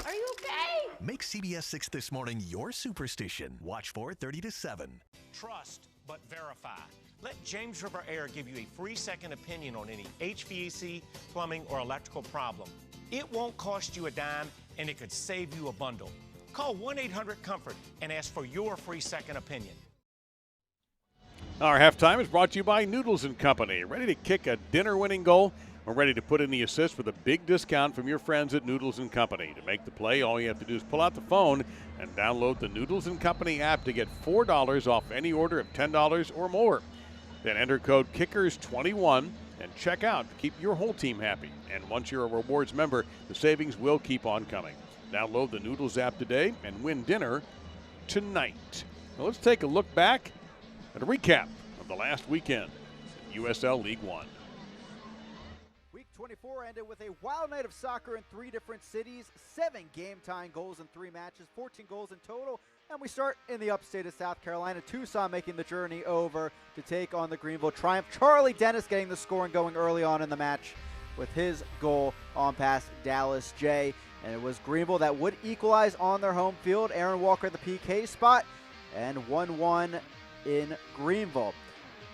Are you okay? Make CBS 6 This Morning your superstition. Watch 4:30 to 7. Trust but verify. Let James River Air give you a free second opinion on any HVAC, plumbing, or electrical problem. It won't cost you a dime, and it could save you a bundle. Call 1-800-COMFORT and ask for your free second opinion. Our halftime is brought to you by Noodles & Company. Ready to kick a dinner-winning goal? We're ready to put in the assist with a big discount from your friends at Noodles & Company. To make the play, all you have to do is pull out the phone and download the Noodles & Company app to get $4 off any order of $10 or more. Then enter code KICKERS21 and check out to keep your whole team happy. And once you're a rewards member, the savings will keep on coming. Download the Noodles app today and win dinner tonight. Now let's take a look back at a recap of the last weekend, USL League One. Week 24 ended with a wild night of soccer in 3 different cities, 7 game-tying goals in 3 matches, 14 goals in total. And we start in the upstate of South Carolina. Tucson making the journey over to take on the Greenville Triumph. Charlie Dennis getting the scoring going early on in the match with his goal on past Dallas J. And it was Greenville that would equalize on their home field. Aaron Walker the PK spot, and 1-1 in Greenville.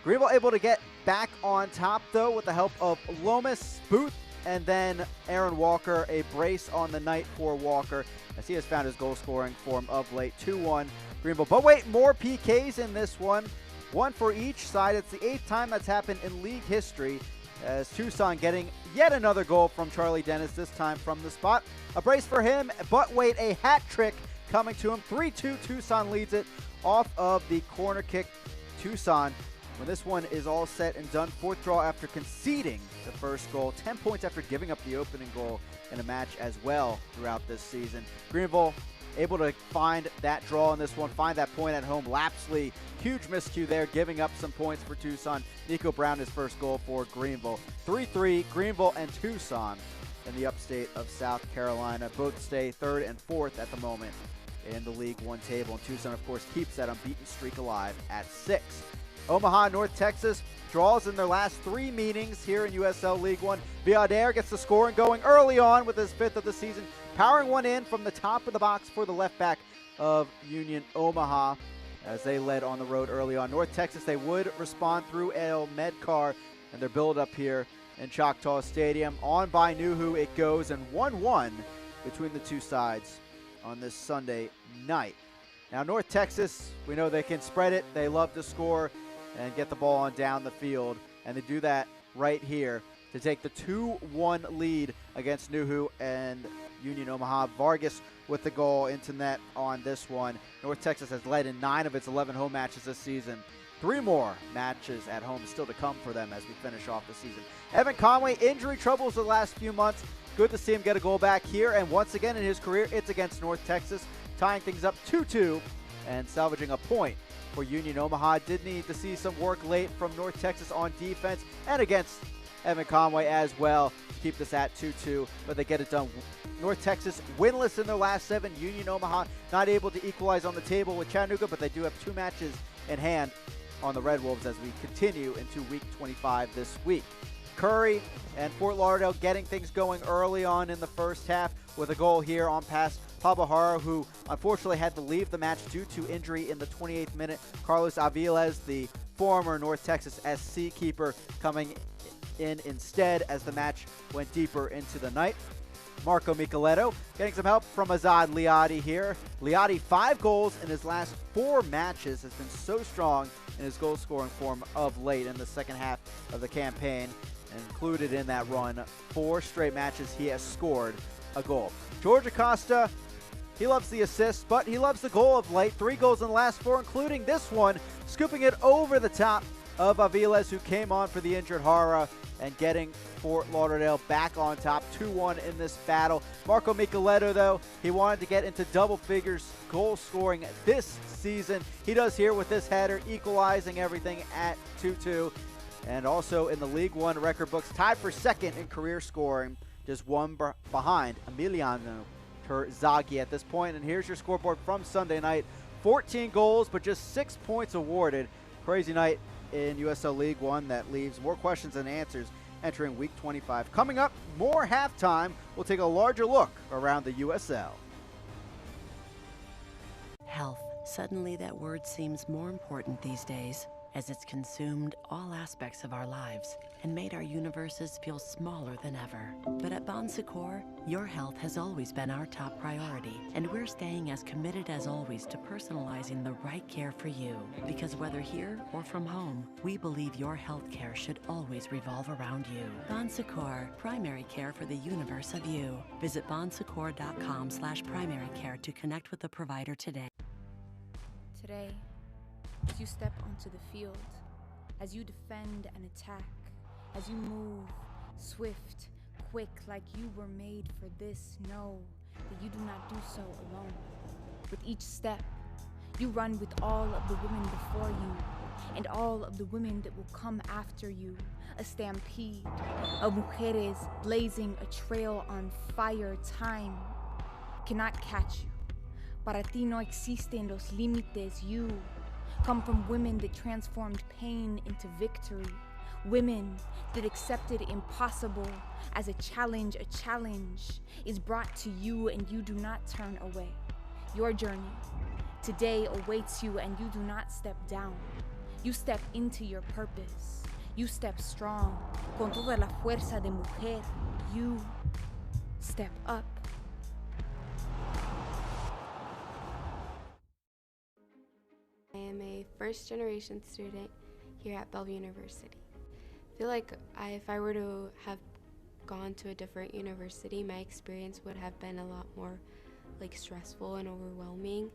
Greenville able to get back on top, though, with the help of Lomas, Booth, and then Aaron Walker, a brace on the night for Walker, as he has found his goal-scoring form of late. 2-1 Greenville. But wait, more PKs in this one. 1 for each side. It's the 8th time that's happened in league history, as Tucson getting yet another goal from Charlie Dennis, this time from the spot. A brace for him, but wait, a hat trick coming to him. 3-2, Tucson leads it off of the corner kick. Tucson, when this one is all set and done, 4th draw after conceding the first goal, 10 points after giving up the opening goal in a match as well throughout this season. Greenville able to find that draw in this one, find that point at home. Lapsley, huge miscue there, giving up some points for Tucson. Nico Brown, his first goal for Greenville. 3-3, Greenville and Tucson in the upstate of South Carolina. Both stay 3rd and 4th at the moment in the League One table. And Tucson, of course, keeps that unbeaten streak alive at 6. Omaha, North Texas, draws in their last 3 meetings here in USL League One. Viader gets the scoring going early on with his 5th of the season, powering one in from the top of the box for the left back of Union Omaha as they led on the road early on. North Texas, they would respond through El Medcar and their build-up here in Choctaw Stadium. On by Nuhu it goes, and 1-1 between the two sides on this Sunday night. Now, North Texas, we know they can spread it. They love to score and get the ball on down the field, and they do that right here to take the 2-1 lead against Nuhu and Union Omaha. Vargas with the goal into net on this one. North Texas has led in 9 of its 11 home matches this season. 3 more matches at home still to come for them as we finish off the season. Evan Conway, injury troubles the last few months. Good to see him get a goal back here, and once again in his career, it's against North Texas, tying things up 2-2 and salvaging a point for Union Omaha. Did need to see some work late from North Texas on defense and against Evan Conway as well to keep this at 2-2, but they get it done. North Texas winless in their last 7. Union Omaha not able to equalize on the table with Chattanooga, but they do have 2 matches in hand on the Red Wolves as we continue into week 25 this week. Curry and Fort Lauderdale getting things going early on in the first half with a goal here on past Pablo Haro, who unfortunately had to leave the match due to injury in the 28th minute. Carlos Aviles, the former North Texas SC keeper, coming in instead as the match went deeper into the night. Marco Micheletto getting some help from Azad Liadi here. Liadi, 5 goals in his last 4 matches, has been so strong in his goal-scoring form of late in the second half of the campaign. included in that run. 4 straight matches he has scored a goal. George Acosta, he loves the assist, but he loves the goal of late. 3 goals in the last 4, including this one, scooping it over the top of Aviles, who came on for the injured Hara, and getting Fort Lauderdale back on top 2-1 in this battle. Marco Micheletto, though, he wanted to get into double figures goal scoring this season. He does here with this header, equalizing everything at 2-2. And also in the League One record books, tied for second in career scoring, just one behind Emiliano Terzaghi at this point. And here's your scoreboard from Sunday night. 14 goals, but just 6 points awarded. Crazy night in USL League One that leaves more questions than answers entering week 25. Coming up, more halftime. We'll take a larger look around the USL. Health. Suddenly that word seems more important these days, as it's consumed all aspects of our lives and made our universes feel smaller than ever. But at Bon Secours, your health has always been our top priority, and we're staying as committed as always to personalizing the right care for you. Because whether here or from home, we believe your health care should always revolve around you. Bon Secours, primary care for the universe of you. Visit bonsecours.com/primary care to connect with the provider today. Today, as you step onto the field, as you defend and attack, as you move swift, quick, like you were made for this, know that you do not do so alone. With each step, you run with all of the women before you and all of the women that will come after you. A stampede of mujeres blazing a trail on fire. Time cannot catch you. Para ti no existen los límites. You come from women that transformed pain into victory. Women that accepted impossible as a challenge. A challenge is brought to you and you do not turn away. Your journey today awaits you and you do not step down. You step into your purpose. You step strong. Con toda la fuerza de mujer. You step up. I am a first-generation student here at Bellevue University. I feel like if I were to have gone to a different university, my experience would have been a lot more stressful and overwhelming,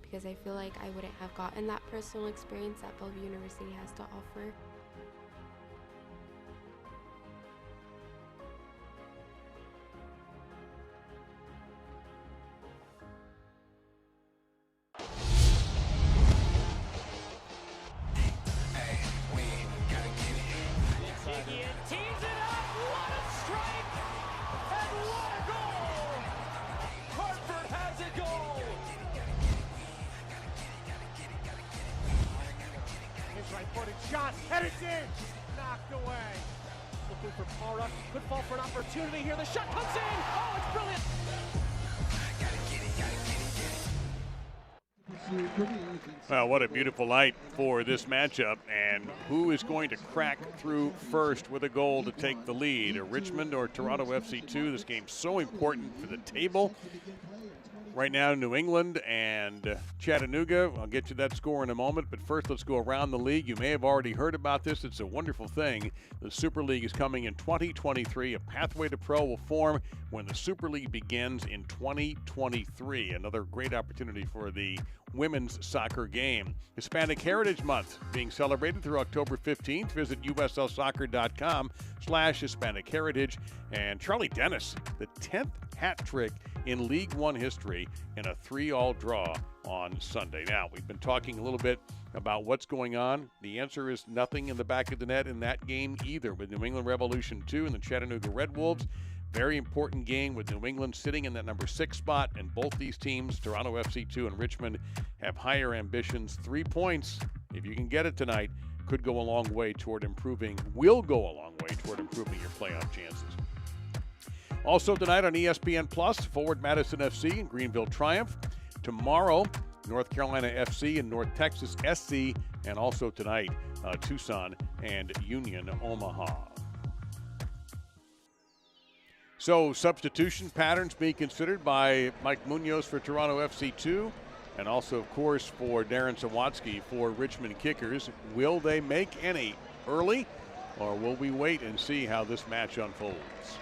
because I feel like I wouldn't have gotten that personal experience that Bellevue University has to offer. Right-footed shot, and it's in! Knocked away. Looking for Para, could fall for an opportunity here. The shot comes in! Oh, it's brilliant! Well, what a beautiful night for this matchup, and who is going to crack through first with a goal to take the lead? Richmond or Toronto FC2? This game's so important for the table. Right now, New England and Chattanooga. I'll get you that score in a moment, but first let's go around the league. You may have already heard about this. It's a wonderful thing. The Super League is coming in 2023. A pathway to pro will form when the Super League begins in 2023. Another great opportunity for the women's soccer game. Hispanic Heritage Month being celebrated through October 15th. Visit uslsoccer.com/Hispanic Heritage. And Charlie Dennis, the 10th hat trick in League One history in a 3-all draw on Sunday. Now, we've been talking a little bit about what's going on. The answer is nothing in the back of the net in that game either, with New England Revolution 2 and the Chattanooga Red Wolves. Very important game with New England sitting in that number 6 spot, and both these teams, Toronto FC2 and Richmond, have higher ambitions. 3 points, if you can get it tonight, could go a long way toward improving, will go a long way toward improving your playoff chances. Also tonight on ESPN Plus, Forward Madison FC and Greenville Triumph. Tomorrow, North Carolina FC and North Texas SC, and also tonight, Tucson and Union Omaha. So substitution patterns being considered by Mike Munoz for Toronto FC2, and also, of course, for Darren Sawatsky for Richmond Kickers. Will they make any early, or will we wait and see how this match unfolds?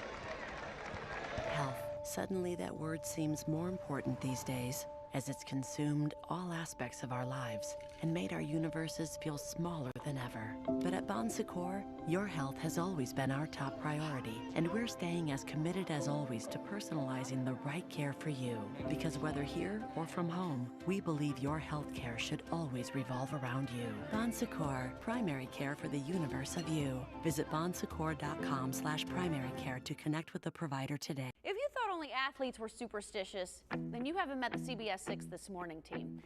Health. Suddenly that word seems more important these days, as it's consumed all aspects of our lives and made our universes feel smaller than ever. But at Bon Secours, your health has always been our top priority, and we're staying as committed as always to personalizing the right care for you. Because whether here or from home, we believe your health care should always revolve around you. Bon Secours, primary care for the universe of you. Visit bonsecours.com/primary care to connect with the provider today. If you thought only athletes were superstitious, then you haven't met the CBS 6 This Morning team.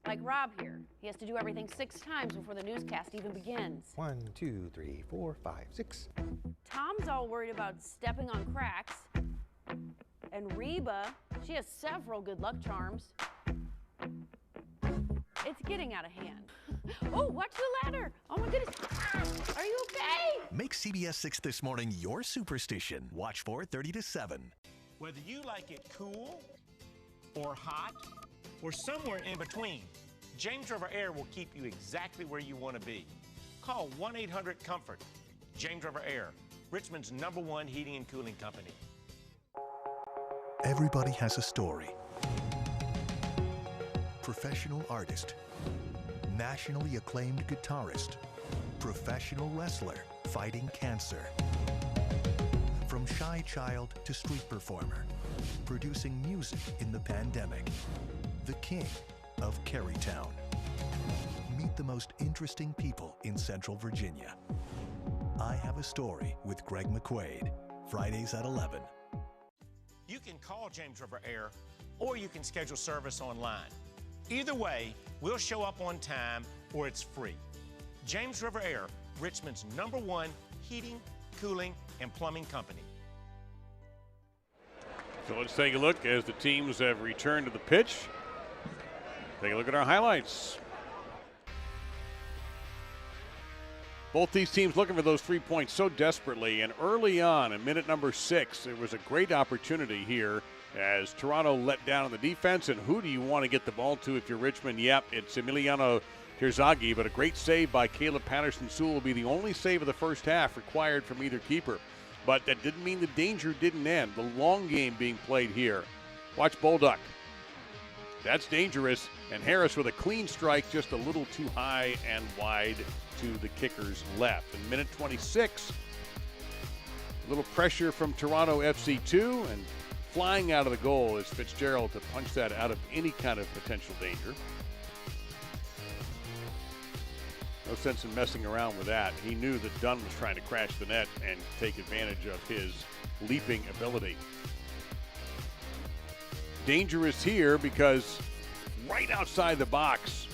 Like Rob here. He has to do everything 6 times before the newscast even begins. 1, 2, 3, 4, 5, 6. Tom's all worried about stepping on cracks. And Reba, she has several good luck charms. It's getting out of hand. Oh, watch the ladder. Oh my goodness. Are you okay? Make CBS 6 This Morning your superstition. Watch 4:30 to 7. Whether you like it cool or hot or somewhere in between, James River Air will keep you exactly where you want to be. Call 1-800-COMFORT. James River Air, Richmond's #1 heating and cooling company. Everybody has a story. Professional artist, nationally acclaimed guitarist, professional wrestler fighting cancer. From shy child to street performer, producing music in the pandemic. The king of Carytown. Meet the most interesting people in Central Virginia. I Have a Story with Greg McQuaid, Fridays at 11. You can call James River Air or you can schedule service online. Either way, we'll show up on time or it's free. James River Air, Richmond's #1 heating, cooling, and plumbing company. So let's take a look as the teams have returned to the pitch. Take a look at our highlights. Both these teams looking for those 3 points so desperately, and early on in minute number 6, there was a great opportunity here as Toronto let down on the defense. And who do you want to get the ball to if you're Richmond? Yep, it's Emiliano Terzaghi, but a great save by Caleb Patterson-Sewell will be the only save of the first half required from either keeper. But that didn't mean the danger didn't end. The long game being played here. Watch Bolduc. That's dangerous. And Harris with a clean strike, just a little too high and wide to the kicker's left. In minute 26, a little pressure from Toronto FC2, and flying out of the goal is Fitzgerald to punch that out of any kind of potential danger. No sense in messing around with that. He knew that Dunn was trying to crash the net and take advantage of his leaping ability. Dangerous here because right outside the box,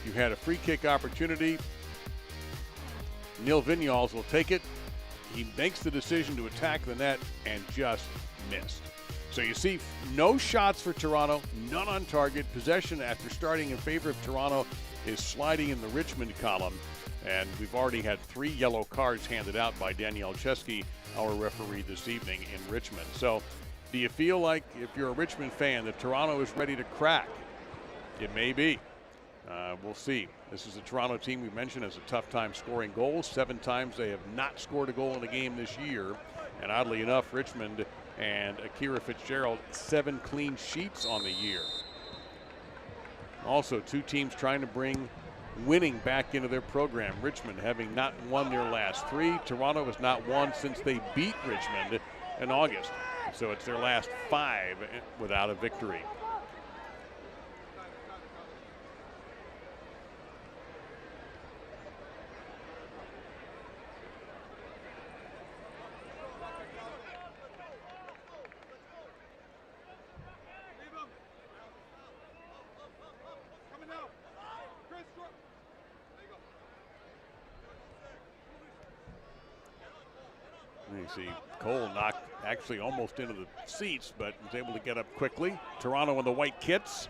you had a free kick opportunity. Neil Vignoles will take it. He makes the decision to attack the net and just missed. So you see no shots for Toronto, none on target. Possession after starting in favor of Toronto is sliding in the Richmond column. And we've already had 3 yellow cards handed out by Danielle Chesky, our referee this evening in Richmond. So do you feel like, if you're a Richmond fan, that Toronto is ready to crack? It may be. We'll see. This is a Toronto team we mentioned has a tough time scoring goals. 7 times they have not scored a goal in a game this year. And oddly enough, Richmond and Akira Fitzgerald, 7 clean sheets on the year. Also, 2 teams trying to bring winning back into their program. Richmond having not won their last 3. Toronto has not won since they beat Richmond in August. So it's their last 5 without a victory. You see Cole knocked actually almost into the seats, but was able to get up quickly. Toronto in the white kits.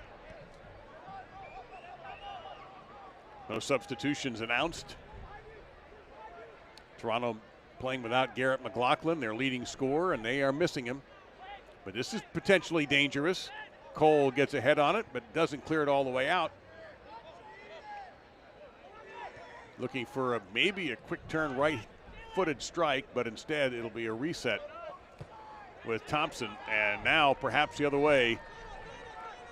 No substitutions announced. Toronto playing without Garrett McLaughlin, their leading scorer, and they are missing him. But this is potentially dangerous. Cole gets ahead on it, but doesn't clear it all the way out. Looking for maybe a quick turn right-footed strike, but instead it'll be a reset with Thompson. And now perhaps the other way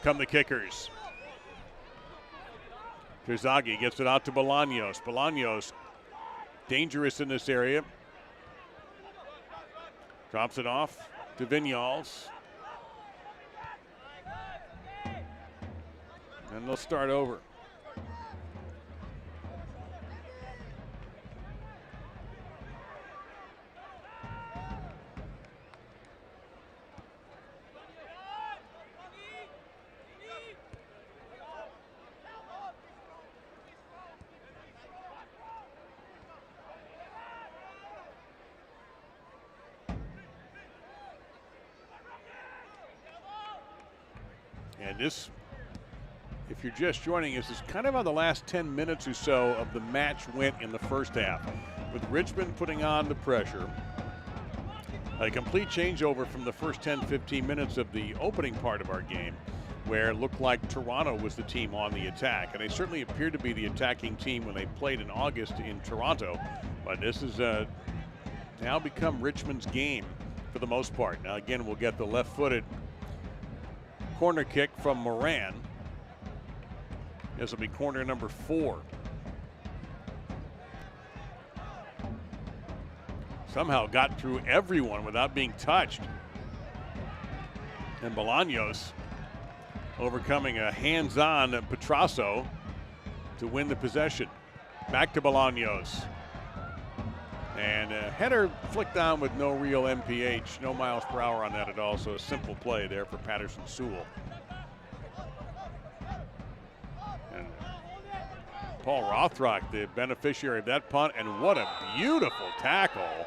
come the kickers. Terzaghi gets it out to Bolaños. Bolaños dangerous in this area. Drops it off to Vinyals. And they'll start over. And this, if you're just joining us, is kind of how the last 10 minutes or so of the match went in the first half. With Richmond putting on the pressure, a complete changeover from the first 10-15 minutes of the opening part of our game, where it looked like Toronto was the team on the attack. And they certainly appeared to be the attacking team when they played in August in Toronto. But this has now become Richmond's game for the most part. Now again, we'll get the left-footed corner kick from Moran. This will be corner number 4. Somehow got through everyone without being touched. And Bolaños overcoming a hands-on Petrasso to win the possession. Back to Bolaños. And a header flicked on with no real MPH, no miles per hour on that at all, so a simple play there for Patterson-Sewell. And Paul Rothrock, the beneficiary of that punt, and what a beautiful tackle.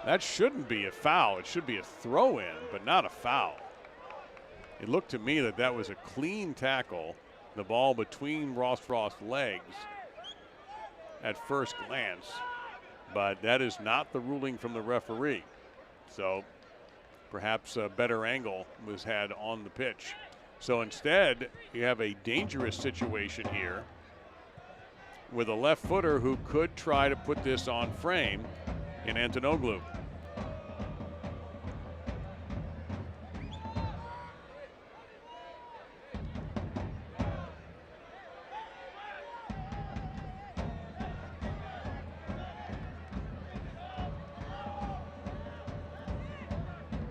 That shouldn't be a foul. It should be a throw-in, but not a foul. It looked to me that that was a clean tackle, the ball between Rothrock's legs at first glance. But that is not the ruling from the referee. So perhaps a better angle was had on the pitch. So instead, you have a dangerous situation here with a left footer who could try to put this on frame in Antonoglu.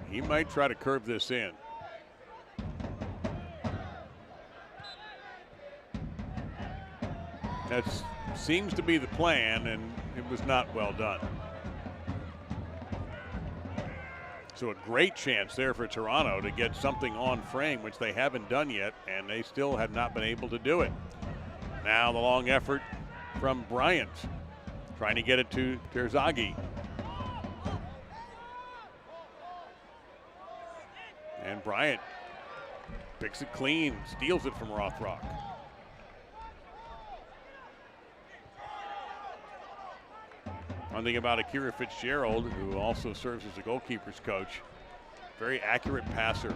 He might try to curve this in. That seems to be the plan, and it was not well done. So a great chance there for Toronto to get something on frame, which they haven't done yet, and they still have not been able to do it. Now the long effort from Bryant, trying to get it to Terzaghi. And Bryant picks it clean, steals it from Rothrock. One thing about Akira Fitzgerald, who also serves as a goalkeeper's coach, very accurate passer.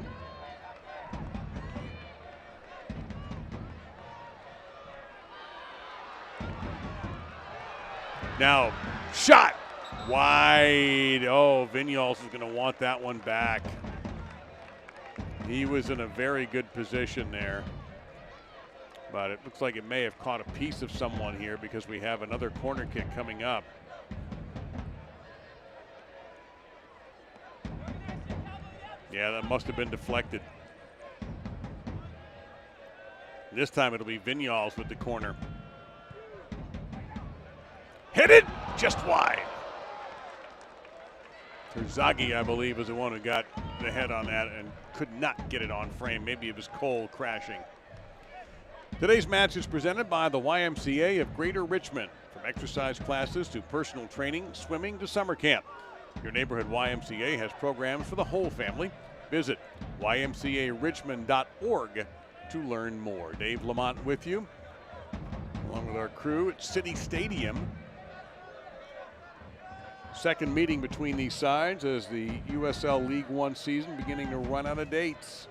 Now, shot wide. Oh, Vinyals is going to want that one back. He was in a very good position there, but it looks like it may have caught a piece of someone here because we have another corner kick coming up. Yeah, that must have been deflected. This time it'll be Vinyals with the corner. Hit it just wide. Terzaghi, I believe, was the one who got the head on that and could not get it on frame. Maybe it was Cole crashing. Today's match is presented by the YMCA of Greater Richmond. From exercise classes to personal training, swimming to summer camp. Your neighborhood YMCA has programs for the whole family. Visit ymcarichmond.org to learn more. Dave Lamont with you, along with our crew at City Stadium. Second meeting between these sides as the USL League One season beginning to run out of dates.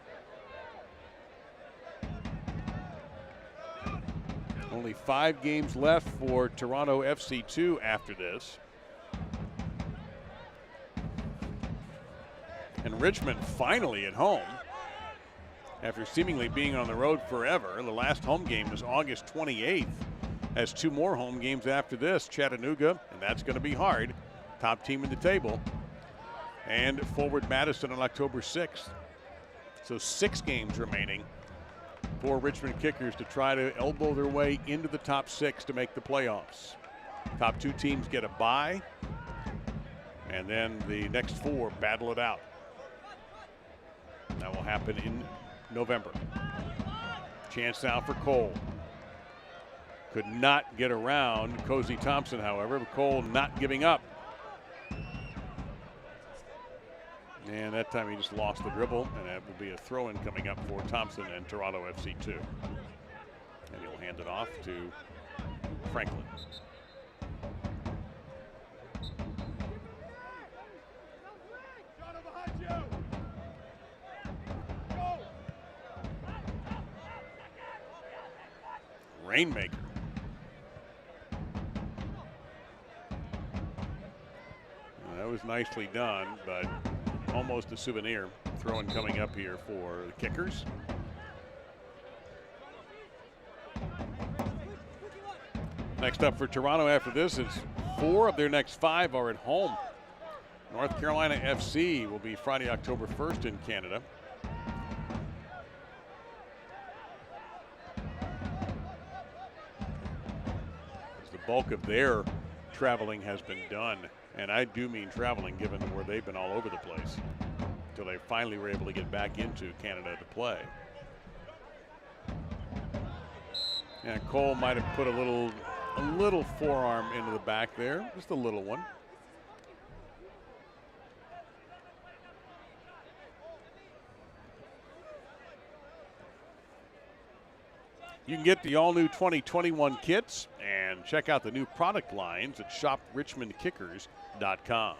Only 5 games left for Toronto FC2 after this. And Richmond finally at home after seemingly being on the road forever. The last home game was August 28th. Has 2 more home games after this. Chattanooga, and that's going to be hard. Top team in the table. And Forward Madison on October 6th. So 6 games remaining for Richmond Kickers to try to elbow their way into the top 6 to make the playoffs. Top 2 teams get a bye, and then the next 4 battle it out. That will happen in November. Chance now for Cole. Could not get around Cozy Thompson, however, but Cole not giving up. And that time he just lost the dribble, and that will be a throw-in coming up for Thompson and Toronto FC2. And he'll hand it off to Franklin. Rainmaker. Well, that was nicely done, but almost a souvenir. Throw-in coming up here for the Kickers. Next up for Toronto after this is 4 of their next 5 are at home. North Carolina FC will be Friday, October 1st in Canada. The bulk of their traveling has been done, and I do mean traveling given where they've been all over the place until they finally were able to get back into Canada to play. And Cole might have put a little forearm into the back there, just a little one. You can get the all-new 2021 kits and check out the new product lines at shoprichmondkickers.com.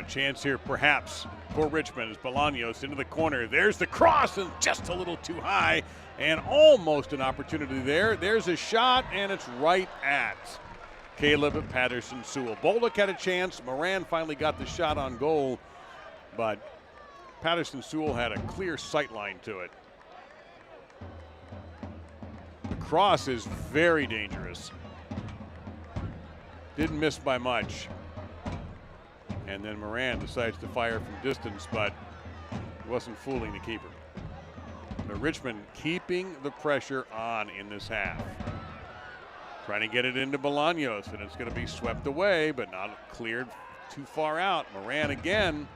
Chance here perhaps for Richmond as Bolaños into the corner. There's the cross and just a little too high and almost an opportunity there. There's a shot and it's right at Caleb Patterson-Sewell. Bolduc had a chance. Moran finally got the shot on goal, but Patterson-Sewell had a clear sight line to it. The cross is very dangerous. Didn't miss by much. And then Moran decides to fire from distance, but wasn't fooling the keeper. But Richmond keeping the pressure on in this half. Trying to get it into Bolaños, and it's going to be swept away, but not cleared too far out. Moran again.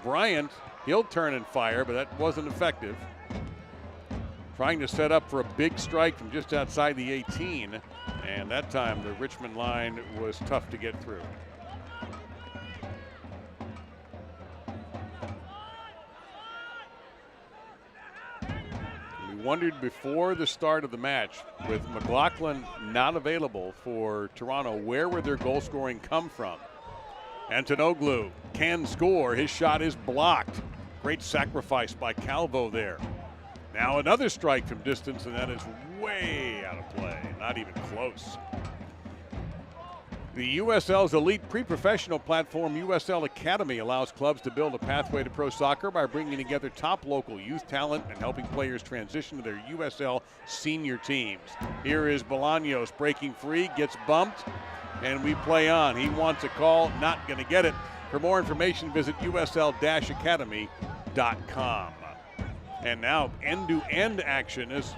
Bryant, he'll turn and fire, but that wasn't effective. Trying to set up for a big strike from just outside the 18, and that time the Richmond line was tough to get through. Wondered before the start of the match, with McLaughlin not available for Toronto, where would their goal scoring come from? Antonoglu can score. His shot is blocked. Great sacrifice by Calvo there. Now another strike from distance, and that is way out of play. Not even close. The USL's elite pre-professional platform, USL Academy, allows clubs to build a pathway to pro soccer by bringing together top local youth talent and helping players transition to their USL senior teams. Here is Bolaños breaking free, gets bumped, and we play on. He wants a call, not going to get it. For more information, visit usl-academy.com. And now end-to-end action as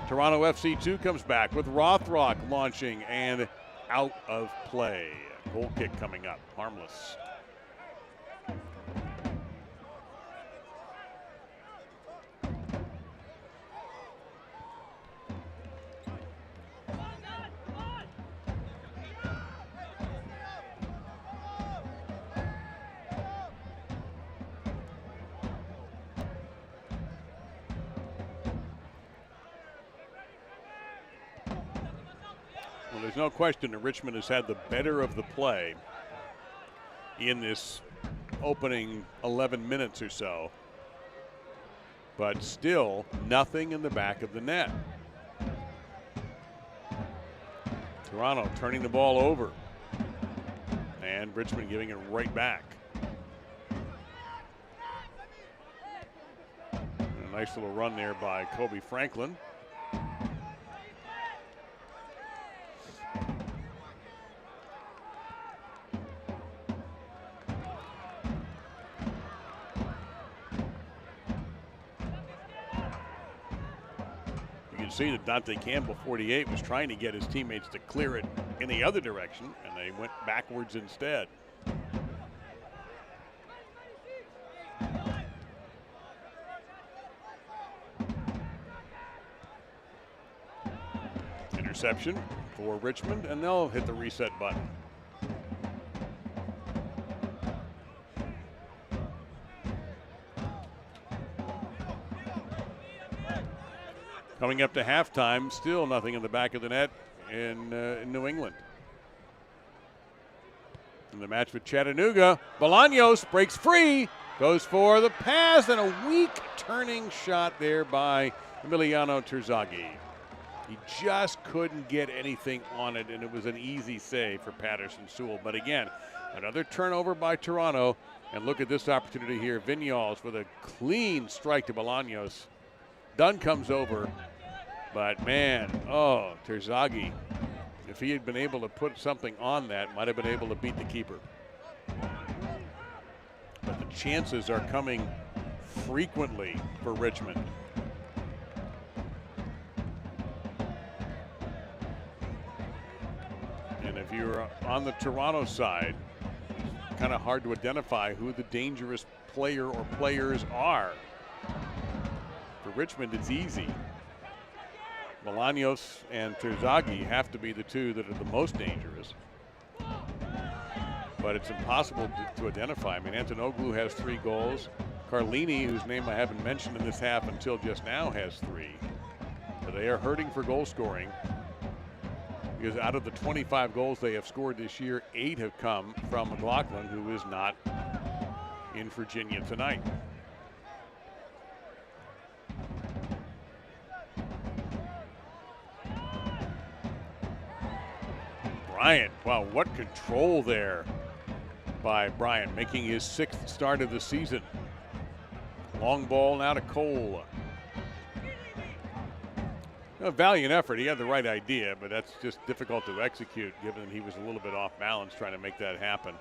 Toronto FC2 comes back with Rothrock launching and out of play. Goal kick coming up, harmless. there's no question that Richmond has had the better of the play in this opening 11 minutes or so, but still nothing in the back of the net. Toronto turning the ball over, and Richmond giving it right back. And a nice little run there by Kobe Franklin. See that Dante Campbell, 48, was trying to get his teammates to clear it in the other direction, and they went backwards instead. Interception for Richmond, and they'll hit the reset button. Coming up to halftime, still nothing in the back of the net in New England. In the match with Chattanooga, Bolaños breaks free, goes for the pass, and a weak turning shot there by Emiliano Terzaghi. He just couldn't get anything on it, and it was an easy save for Patterson Sewell. But again, another turnover by Toronto, and look at this opportunity here. Vignoles with a clean strike to Bolaños. Dunn comes over, but man, Terzaghi, if he had been able to put something on that, might have been able to beat the keeper. But the chances are coming frequently for Richmond. And if you're on the Toronto side, it's kind of hard to identify who the dangerous player or players are. For Richmond, it's easy. Bolaños and Terzaghi have to be the two that are the most dangerous. But it's impossible to identify. I mean, Antonoglu has 3 goals. Carlini, whose name I haven't mentioned in this half until just now, has 3. But they are hurting for goal scoring, because out of the 25 goals they have scored this year, 8 have come from McLaughlin, who is not in Virginia tonight. Bryant, wow, what control there by Bryant, making his 6th start of the season. Long ball now to Cole. A valiant effort. He had the right idea, but that's just difficult to execute given he was a little bit off balance trying to make that happen.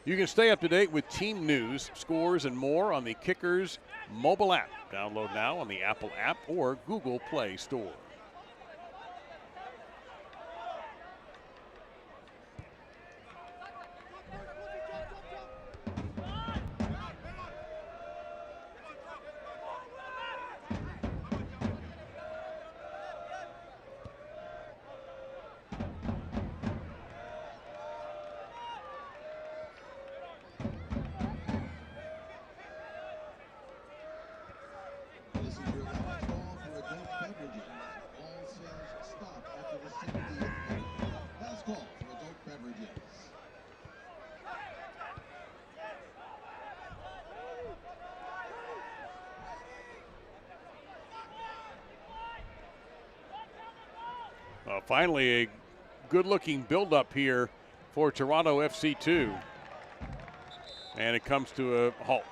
You can stay up to date with team news, scores, and more on the Kickers mobile app. Download now on the Apple app or Google Play Store. Finally, a good-looking build-up here for Toronto FC2. And it comes to a halt.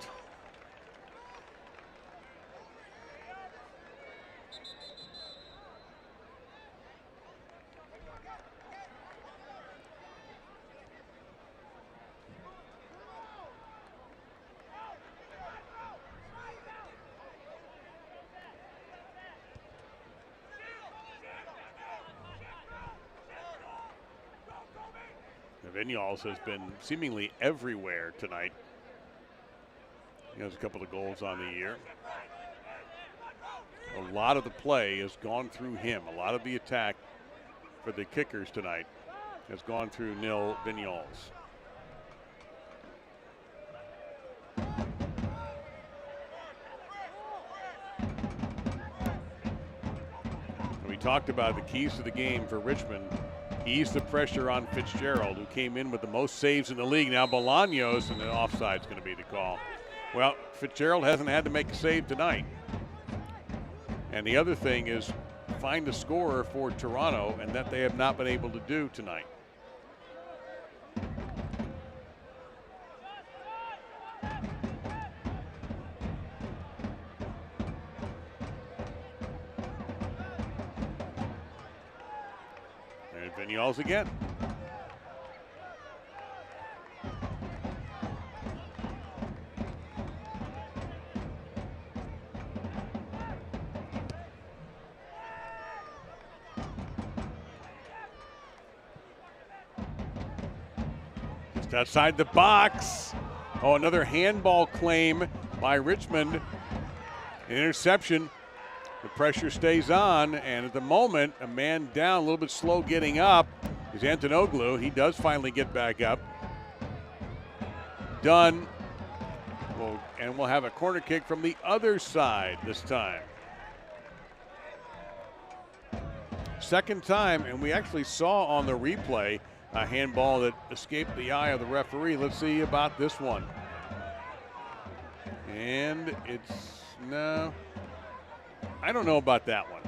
Vignoles has been seemingly everywhere tonight. He has a couple of goals on the year. A lot of the play has gone through him. A lot of the attack for the Kickers tonight has gone through Nil Vignoles. talked about the keys to the game for Richmond. Ease the pressure on Fitzgerald, who came in with the most saves in the league. Now Bolaños, and the offside's going to be the call. Well, Fitzgerald hasn't had to make a save tonight. And the other thing is find a scorer for Toronto, and that they have not been able to do tonight. Vinyals again. Just outside the box. Oh, another handball claim by Richmond. An interception. The pressure stays on, and at the moment, a man down, a little bit slow getting up, is Antonoglu. He does finally get back up. Done. And we'll have a corner kick from the other side this time. Second time, and we actually saw on the replay a handball that escaped the eye of the referee. Let's see about this one. And it's, no. I don't know about that one.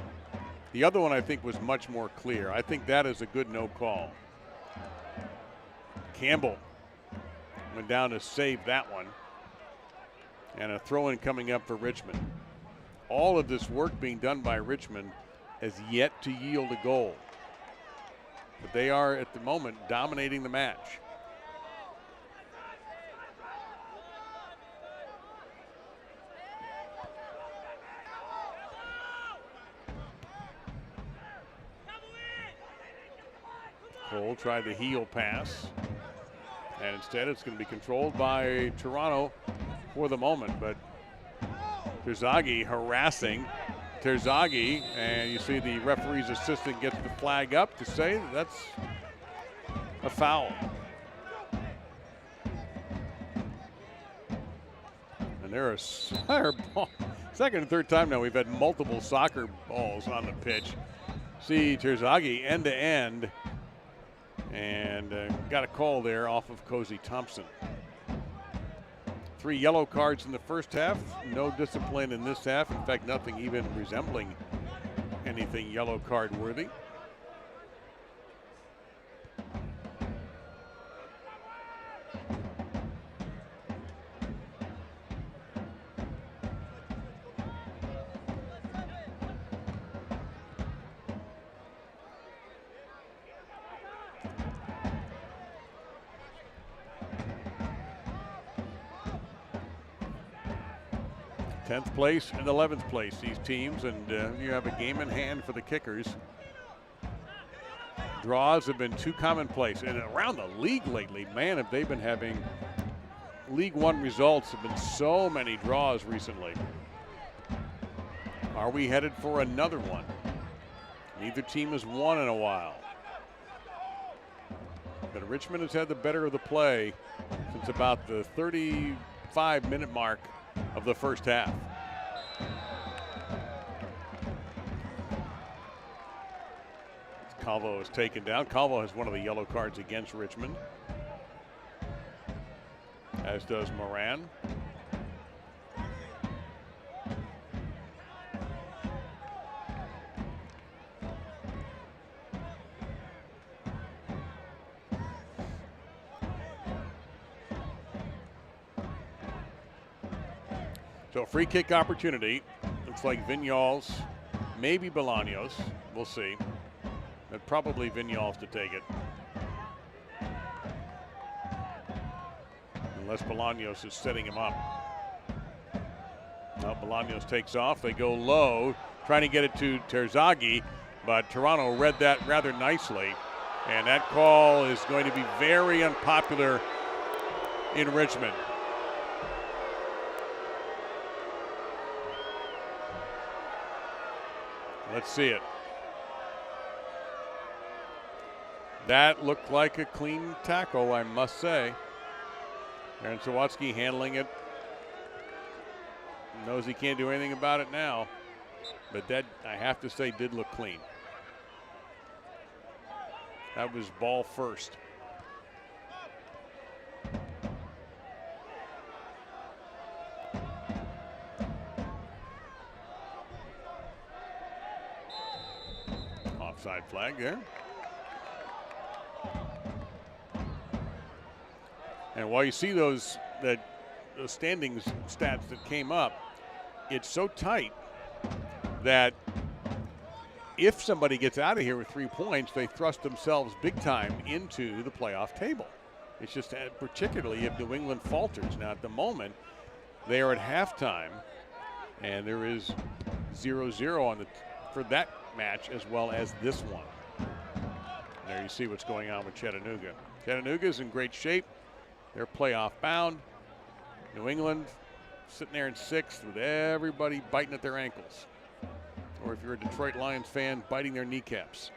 The other one I think was much more clear. I think that is a good no call. Campbell went down to save that one. And a throw-in coming up for Richmond. All of this work being done by Richmond has yet to yield a goal. But they are, at the moment, dominating the match. Cole tried the heel pass, and instead it's going to be controlled by Toronto for the moment. But Terzaghi harassing Terzaghi, and you see the referee's assistant gets the flag up to say that that's a foul. And there are second and third time now we've had multiple soccer balls on the pitch. See Terzaghi end to end. And got a call there off of Cozy Thompson. 3 yellow cards in the first half. No discipline in this half. In fact, nothing even resembling anything yellow card worthy. Tenth place and 11th place, these teams, and you have a game in hand for the kickers. Draws have been too commonplace, and around the league lately, man, have they been having League One results have been so many draws recently. Are we headed for another one? Neither team has won in a while. But Richmond has had the better of the play since about the 35-minute mark of the first half. Calvo is taken down. Calvo has one of the yellow cards against Richmond, as does Moran. So free kick opportunity. Looks like Vinyals, maybe Bolaños. We'll see. But probably Vinyals to take it. Unless Bolaños is setting him up. Now Bolaños takes off. They go low, trying to get it to Terzaghi, but Toronto read that rather nicely. And that call is going to be very unpopular in Richmond. Let's see it. That looked like a clean tackle, I must say. Aaron Sawatsky handling it. Knows he can't do anything about it now. But that, I have to say, did look clean. That was ball first. Offside flag there. And while you see those standings stats that came up, it's so tight that if somebody gets out of here with 3 points, they thrust themselves big time into the playoff table. It's just particularly if New England falters. Now at the moment, they are at halftime, and there is 0-0 on for that match as well as this one. There you see what's going on with Chattanooga. Chattanooga's in great shape. They're playoff bound. New England sitting there in 6th with everybody biting at their ankles. Or if you're a Detroit Lions fan, biting their kneecaps.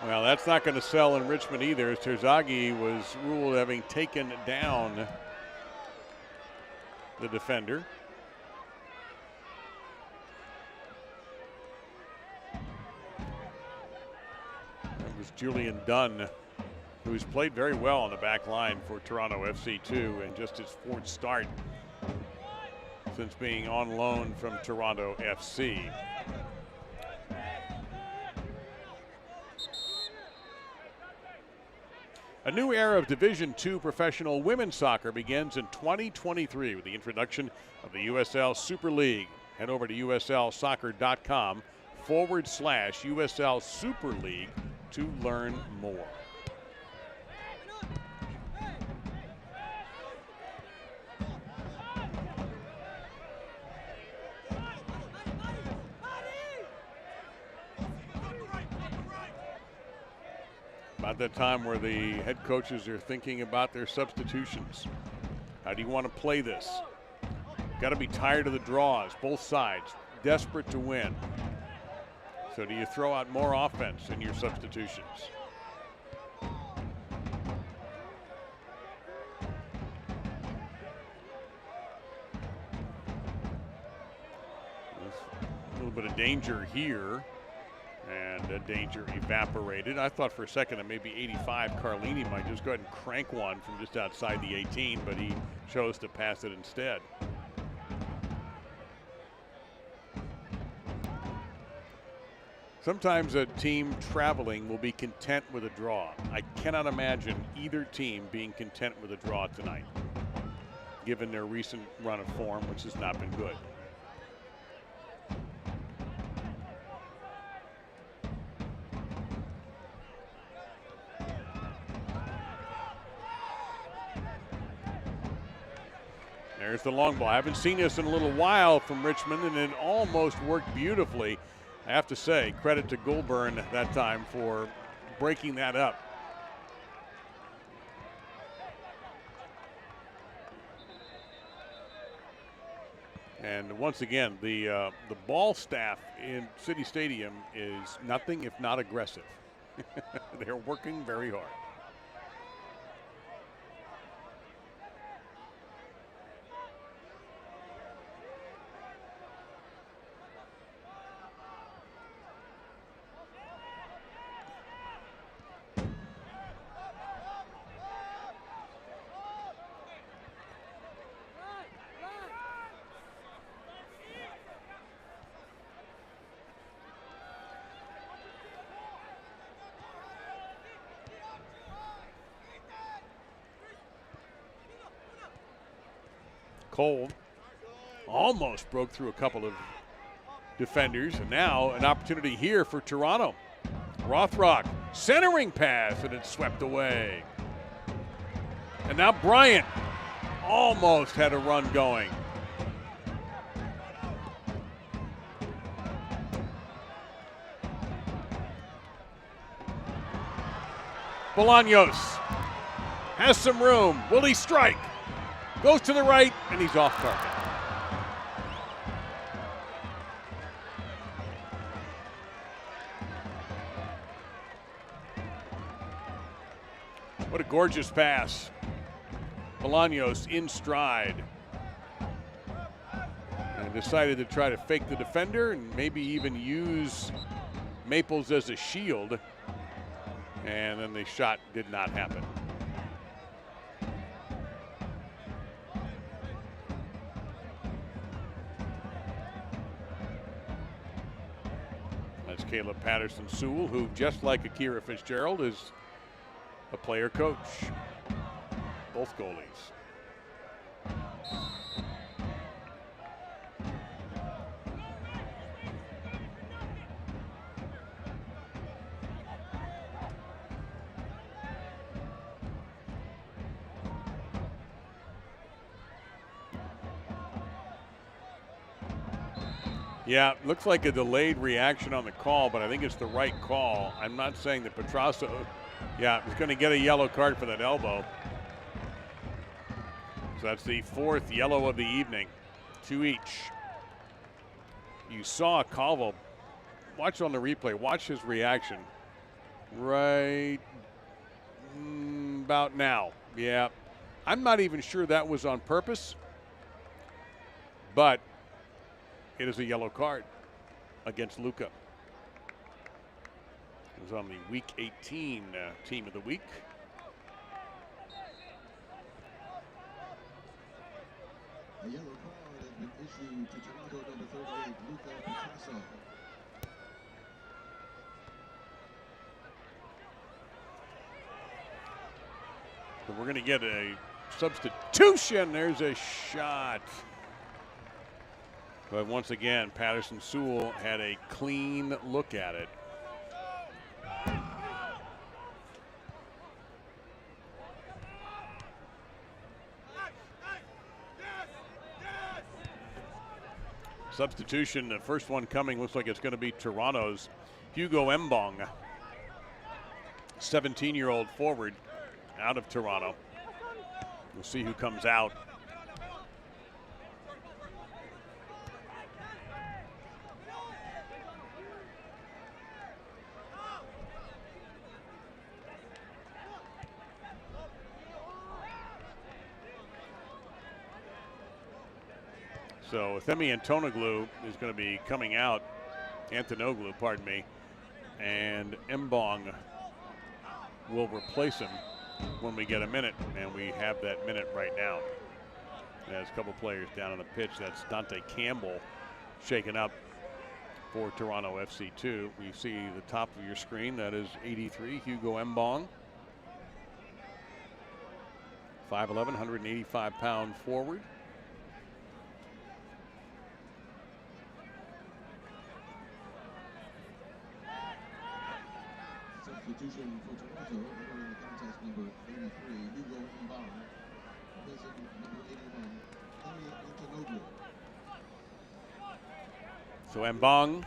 Well, that's not going to sell in Richmond either, as Terzaghi was ruled having taken down the defender. It was Julian Dunn, who's played very well on the back line for Toronto FC too, and just his 4th start since being on loan from Toronto FC. A new era of Division II professional women's soccer begins in 2023 with the introduction of the USL Super League. Head over to uslsoccer.com/USL Super League to learn more. About that time where the head coaches are thinking about their substitutions. How do you want to play this? Got to be tired of the draws, both sides, desperate to win. So do you throw out more offense in your substitutions? There's a little bit of danger here. And danger evaporated. I thought for a second that maybe 85 Carlini might just go ahead and crank one from just outside the 18, but he chose to pass it instead. Sometimes a team traveling will be content with a draw. I cannot imagine either team being content with a draw tonight, given their recent run of form, which has not been good. There's the long ball. I haven't seen this in a little while from Richmond, and it almost worked beautifully. I have to say, credit to Goulburn that time for breaking that up. And once again, the ball staff in City Stadium is nothing if not aggressive. They're working very hard. Cole almost broke through a couple of defenders, and now an opportunity here for Toronto. Rothrock centering pass, and it's swept away. And now Bryant almost had a run going. Bolaños has some room. Will he strike? Goes to the right, and he's off target. What a gorgeous pass. Bolaños in stride. And decided to try to fake the defender and maybe even use Maples as a shield. And then the shot did not happen. That's Caleb Patterson-Sewell, who, just like Akira Fitzgerald, is a player coach. Both goalies. Yeah, looks like a delayed reaction on the call, but I think it's the right call. I'm not saying that Petrasso, is going to get a yellow card for that elbow. So that's the 4th yellow of the evening, 2 each. You saw Calvo, watch on the replay, watch his reaction right about now. Yeah, I'm not even sure that was on purpose, but it is a yellow card against Luka. It was on the Week 18 Team of the Week. A yellow card has been issued to Toronto number 38, Luka Petrasso. So we're going to get a substitution. There's a shot. But once again, Patterson-Sewell had a clean look at it. Substitution, the first one coming, looks like it's going to be Toronto's Hugo Mbong, 17-year-old forward out of Toronto. We'll see who comes out. So Themi Antonoglu is going to be coming out, Antonoglu, pardon me, and Mbong will replace him when we get a minute, and we have that minute right now. There's a couple players down on the pitch. That's Dante Campbell shaken up for Toronto FC2. We see the top of your screen, that is 83, Hugo Mbong. 5'11", 185-pound forward. Substitution for Toronto, entering the contest number 83, Hugo Mbong, replacing number 81, Themi Antonoglu. So Mbong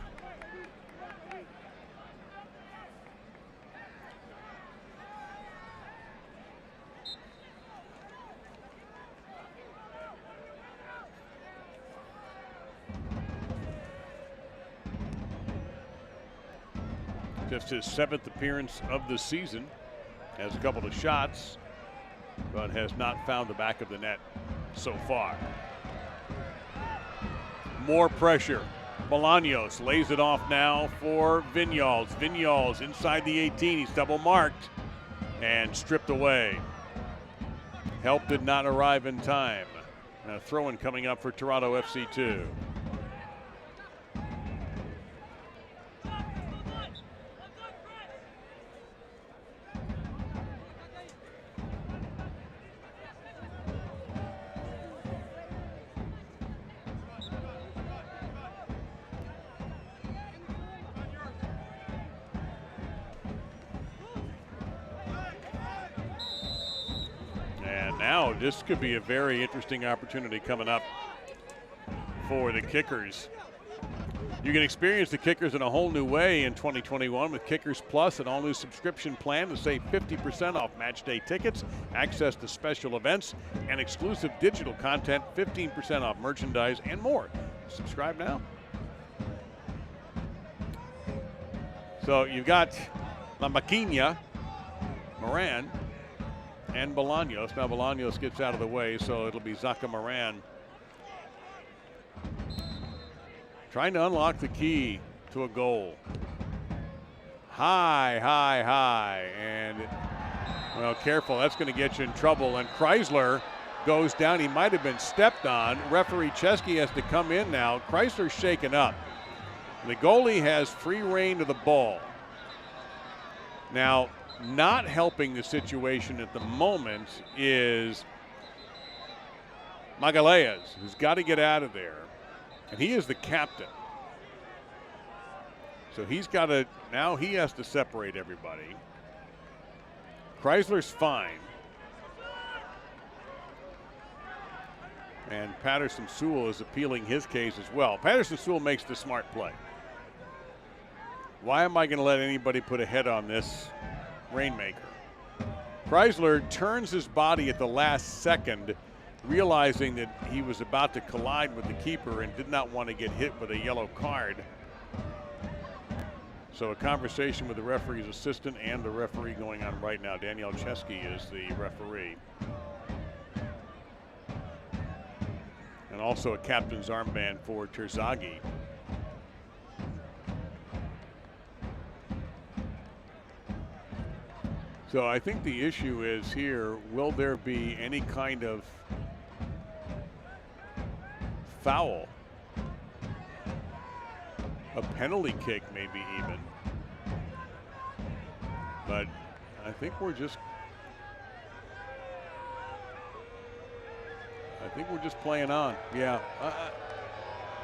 just his 7th appearance of the season, has a couple of shots, but has not found the back of the net so far. More pressure. Bolaños lays it off now for Vinyals. Vinyals inside the 18. He's double marked and stripped away. Help did not arrive in time. Now throw-in coming up for Toronto FC2. Now this could be a very interesting opportunity coming up for the Kickers. You can experience the Kickers in a whole new way in 2021 with Kickers Plus, an all-new subscription plan to save 50% off match day tickets, access to special events, and exclusive digital content, 15% off merchandise, and more. Subscribe now. So you've got La Maquina, Moran, and Bolaños. Now Bolaños gets out of the way, so it'll be Zaka Moran trying to unlock the key to a goal. High, high, high, and well, careful, that's going to get you in trouble. And Chrysler goes down. He might have been stepped on. Referee Chesky has to come in now. Chrysler's shaken up. The goalie has free rein to the ball. Now, not helping the situation at the moment is Magalhaes, who's got to get out of there. And he is the captain. So he's got to, now he has to separate everybody. Chrysler's fine. And Patterson Sewell is appealing his case as well. Patterson Sewell makes the smart play. Why am I going to let anybody put a head on this Rainmaker? Chrysler turns his body at the last second, realizing that he was about to collide with the keeper and did not want to get hit with a yellow card. So a conversation with the referee's assistant and the referee going on right now. Daniel Chesky is the referee. And also a captain's armband for Terzaghi. So I think the issue is here, will there be any kind of foul? A penalty kick maybe even. But I think we're just playing on. Yeah.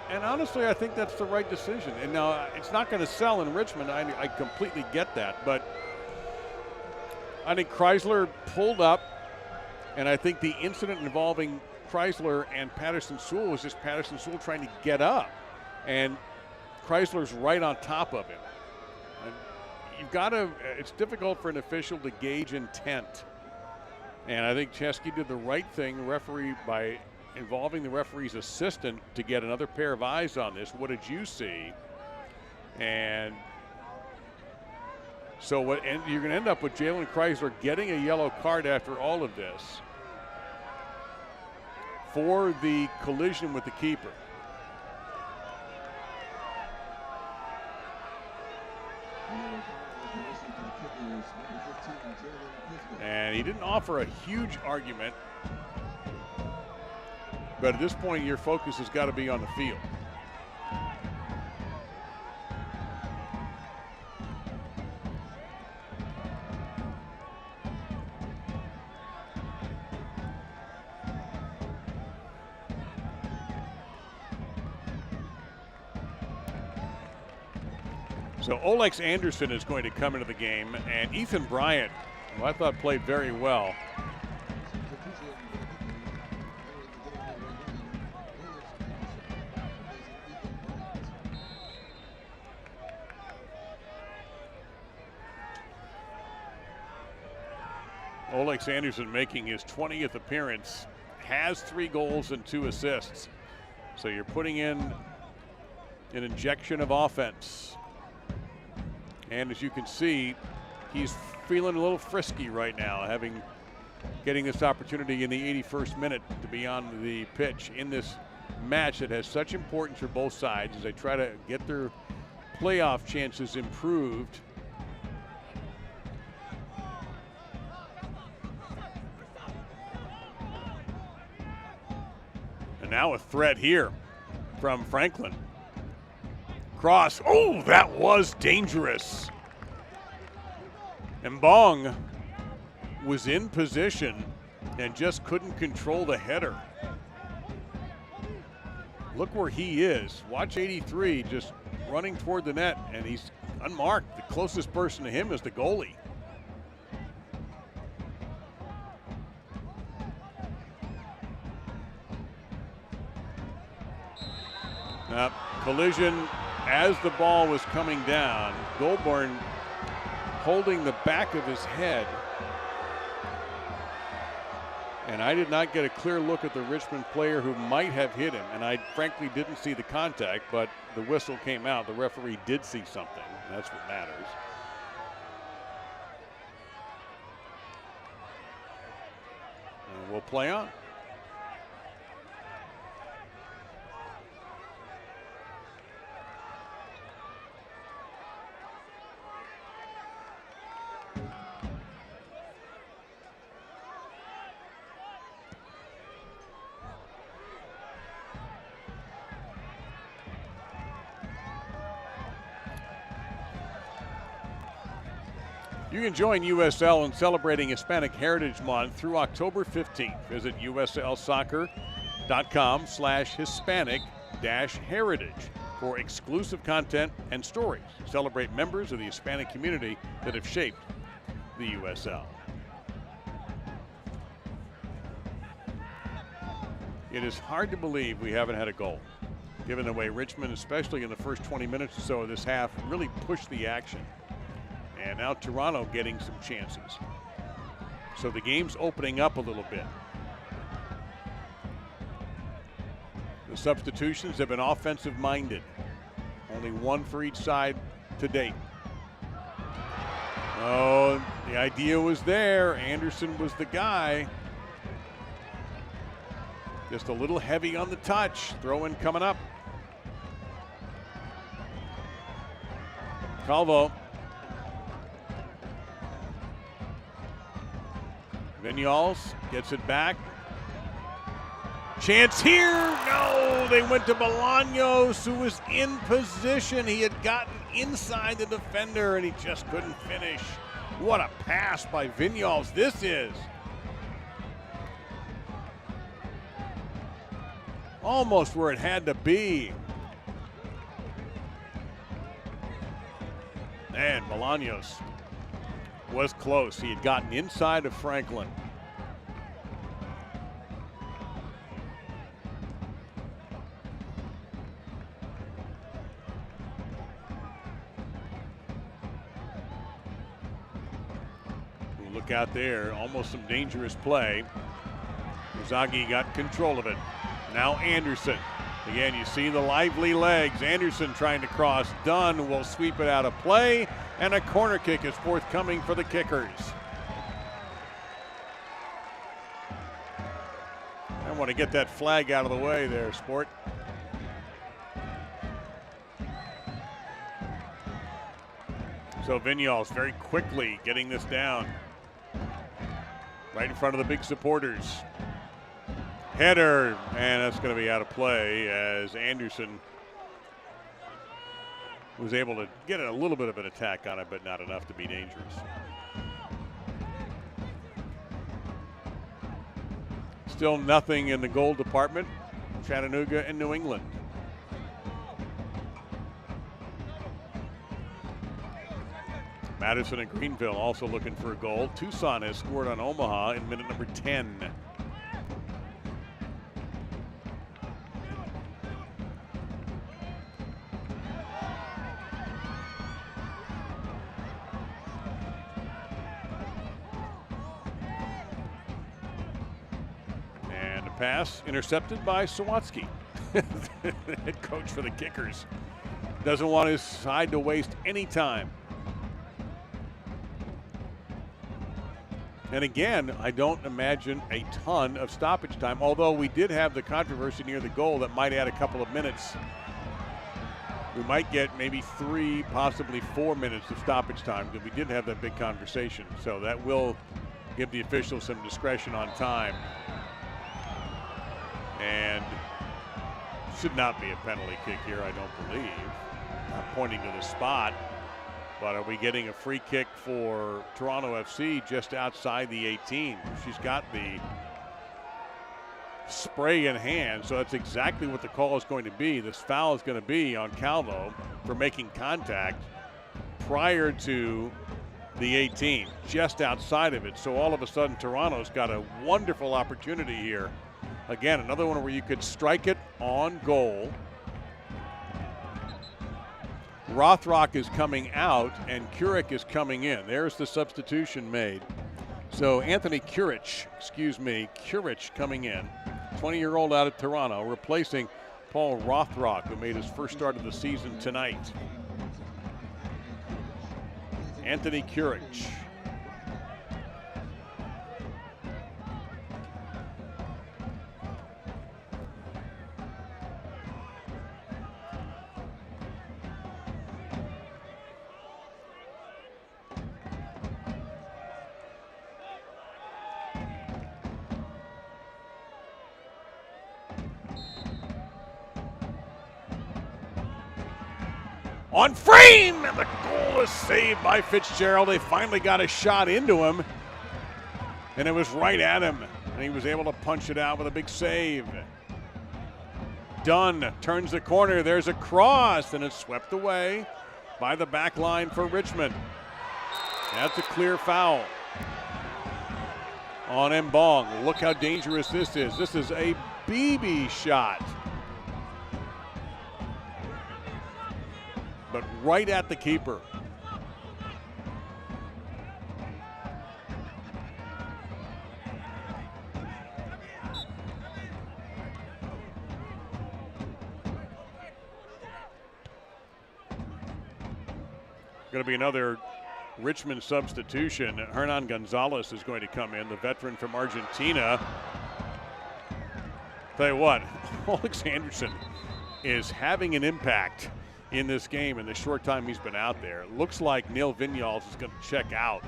And honestly, I think that's the right decision. And now it's not going to sell in Richmond. I completely get that. But I think Chrysler pulled up, and I think the incident involving Chrysler and Patterson Sewell was just Patterson Sewell trying to get up. And Chrysler's right on top of him. And you've got to, it's difficult for an official to gauge intent. And I think Chesky did the right thing, referee, by involving the referee's assistant to get another pair of eyes on this. What did you see? And so what? And you're going to end up with Jalen Chrysler getting a yellow card after all of this for the collision with the keeper. And he didn't offer a huge argument, but at this point your focus has got to be on the field. So Olex Anderson is going to come into the game, and Ethan Bryant, who I thought played very well. Olex Anderson making his 20th appearance, has 3 goals and 2 assists. So you're putting in an injection of offense. And as you can see, he's feeling a little frisky right now, getting this opportunity in the 81st minute to be on the pitch in this match that has such importance for both sides as they try to get their playoff chances improved. And now a threat here from Franklin. Cross, oh, that was dangerous. And Bong was in position and just couldn't control the header. Look where he is. Watch 83 just running toward the net, and he's unmarked. The closest person to him is the goalie. Collision as the ball was coming down. Goulbourne holding the back of his head. And I did not get a clear look at the Richmond player who might have hit him. And I frankly didn't see the contact, but the whistle came out. The referee did see something. That's what matters. will play on. You can join USL in celebrating Hispanic Heritage Month through October 15th. Visit uslsoccer.com/Hispanic-heritage for exclusive content and stories. Celebrate members of the Hispanic community that have shaped the USL. It is hard to believe we haven't had a goal, given the way Richmond, especially in the first 20 minutes or so of this half, really pushed the action. And now Toronto getting some chances. So the game's opening up a little bit. The substitutions have been offensive minded. Only one for each side to date. Oh, the idea was there. Anderson was the guy. Just a little heavy on the touch. Throw in coming up. Calvo. Vinyals gets it back. Chance here. No, they went to Bolaños, who was in position. He had gotten inside the defender, and he just couldn't finish. What a pass by Vinyals this is. Almost where it had to be. And Bolaños was close. He had gotten inside of Franklin. Look out there, almost some dangerous play. Uzagi got control of it. Now Anderson. Again, you see the lively legs. Anderson trying to cross. Dunn will sweep it out of play, and a corner kick is forthcoming for the Kickers. I want to get that flag out of the way there, Sport. So Vinyals very quickly getting this down. Right in front of the big supporters. Header, and that's going to be out of play as Anderson was able to get a little bit of an attack on it, but not enough to be dangerous. Still nothing in the goal department. Chattanooga and New England. Madison and Greenville also looking for a goal. Tucson has scored on Omaha in minute number 10. And a pass intercepted by Sawatsky, the head coach for the Kickers. Doesn't want his side to waste any time. And again, I don't imagine a ton of stoppage time, although we did have the controversy near the goal that might add a couple of minutes. We might get maybe 3, possibly 4 minutes of stoppage time, because we did have that big conversation. So that will give the officials some discretion on time. And should not be a penalty kick here, I don't believe. I'm pointing to the spot. But are we getting a free kick for Toronto FC just outside the 18? She's got the spray in hand, so that's exactly what the call is going to be. This foul is going to be on Calvo for making contact prior to the 18, just outside of it. So all of a sudden, Toronto's got a wonderful opportunity here. Again, another one where you could strike it on goal. Rothrock is coming out and Kurich is coming in. There's the substitution made. So Anthony Kurich coming in. 20-year-old out of Toronto, replacing Paul Rothrock, who made his first start of the season tonight. Anthony Kurich. On frame, and the goal is saved by Fitzgerald. They finally got a shot into him, and it was right at him, and he was able to punch it out with a big save. Dunn turns the corner. There's a cross, and it's swept away by the back line for Richmond. That's a clear foul on Mbong. Look how dangerous this is. This is a BB shot. But right at the keeper. Going to be another Richmond substitution. Hernan Gonzalez is going to come in, the veteran from Argentina. Tell you what, Alex Anderson is having an impact in this game in the short time he's been out there. Looks like Neil Vinyals is going to check out,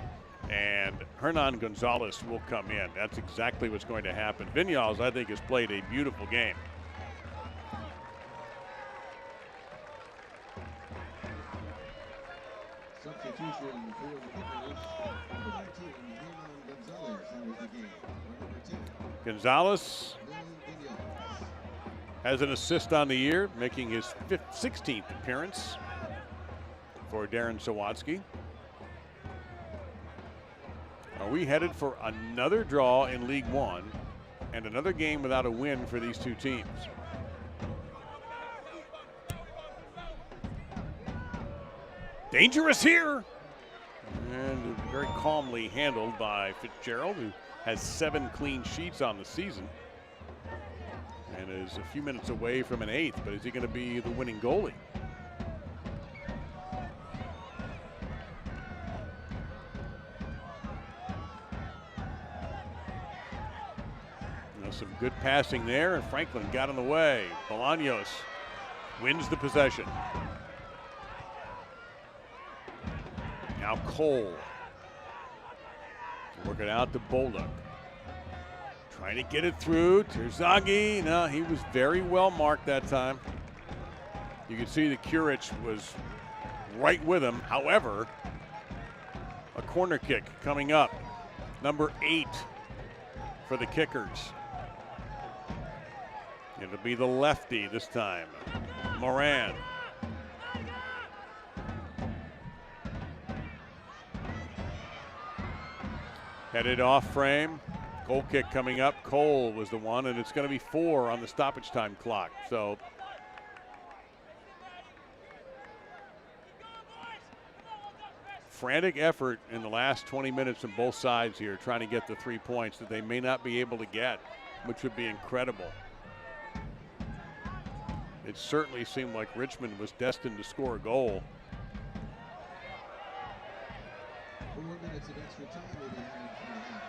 and Hernan Gonzalez will come in. That's exactly what's going to happen. Vinyals, I think, has played a beautiful game. Substitution for the Kickers. Number 19, Hernan Gonzalez enters the game. Number 10. Gonzalez has an assist on the year, making his 16th appearance for Darren Sawatsky. Are we headed for another draw in League One and another game without a win for these two teams? Dangerous here. And very calmly handled by Fitzgerald, who has 7 clean sheets on the season and is a few minutes away from an 8th, but is he going to be the winning goalie? Some good passing there, and Franklin got in the way. Bolaños wins the possession. Now Cole. Work it out to Bolduc. Trying to get it through. Terzaghi, no, he was very well marked that time. You can see that Kurich was right with him. However, a corner kick coming up. Number 8 for the Kickers. It'll be the lefty this time, Moran. Headed off frame. Goal kick coming up. Cole was the one, and it's going to be 4 on the stoppage time clock. So frantic effort in the last 20 minutes on both sides here, trying to get the 3 points that they may not be able to get, which would be incredible. It certainly seemed like Richmond was destined to score a goal. 4 minutes of extra time will be added for the half.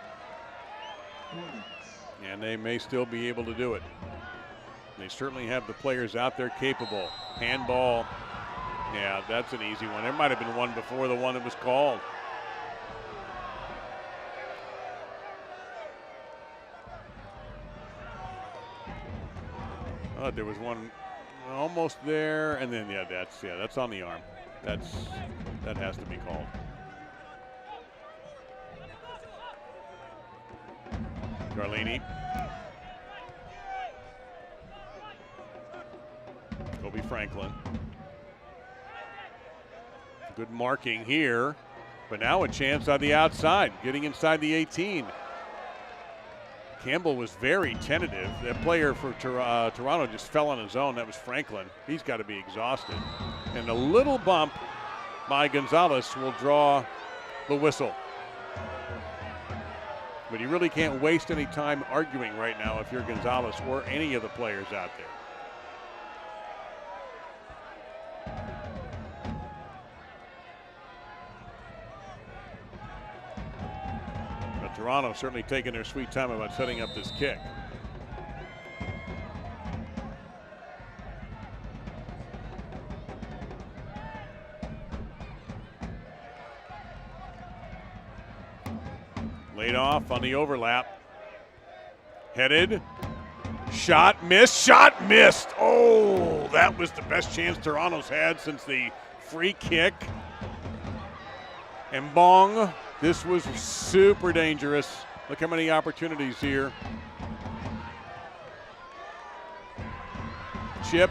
4 minutes. And they may still be able to do it. They certainly have the players out there capable. Handball. Yeah, that's an easy one. There might have been one before the one that was called. Oh, there was one almost there, and then that's on the arm. That has to be called. Garlini. Kobe Franklin. Good marking here, but now a chance on the outside, getting inside the 18. Campbell was very tentative. That player for Toronto just fell on his own. That was Franklin. He's got to be exhausted. And a little bump by Gonzalez will draw the whistle. But you really can't waste any time arguing right now if you're Gonzalez or any of the players out there. But Toronto certainly taking their sweet time about setting up this kick. Laid off on the overlap. Headed. Shot missed. Shot missed. Oh, that was the best chance Toronto's had since the Free kick. And bong. This was super dangerous. Look how many opportunities here. Chip.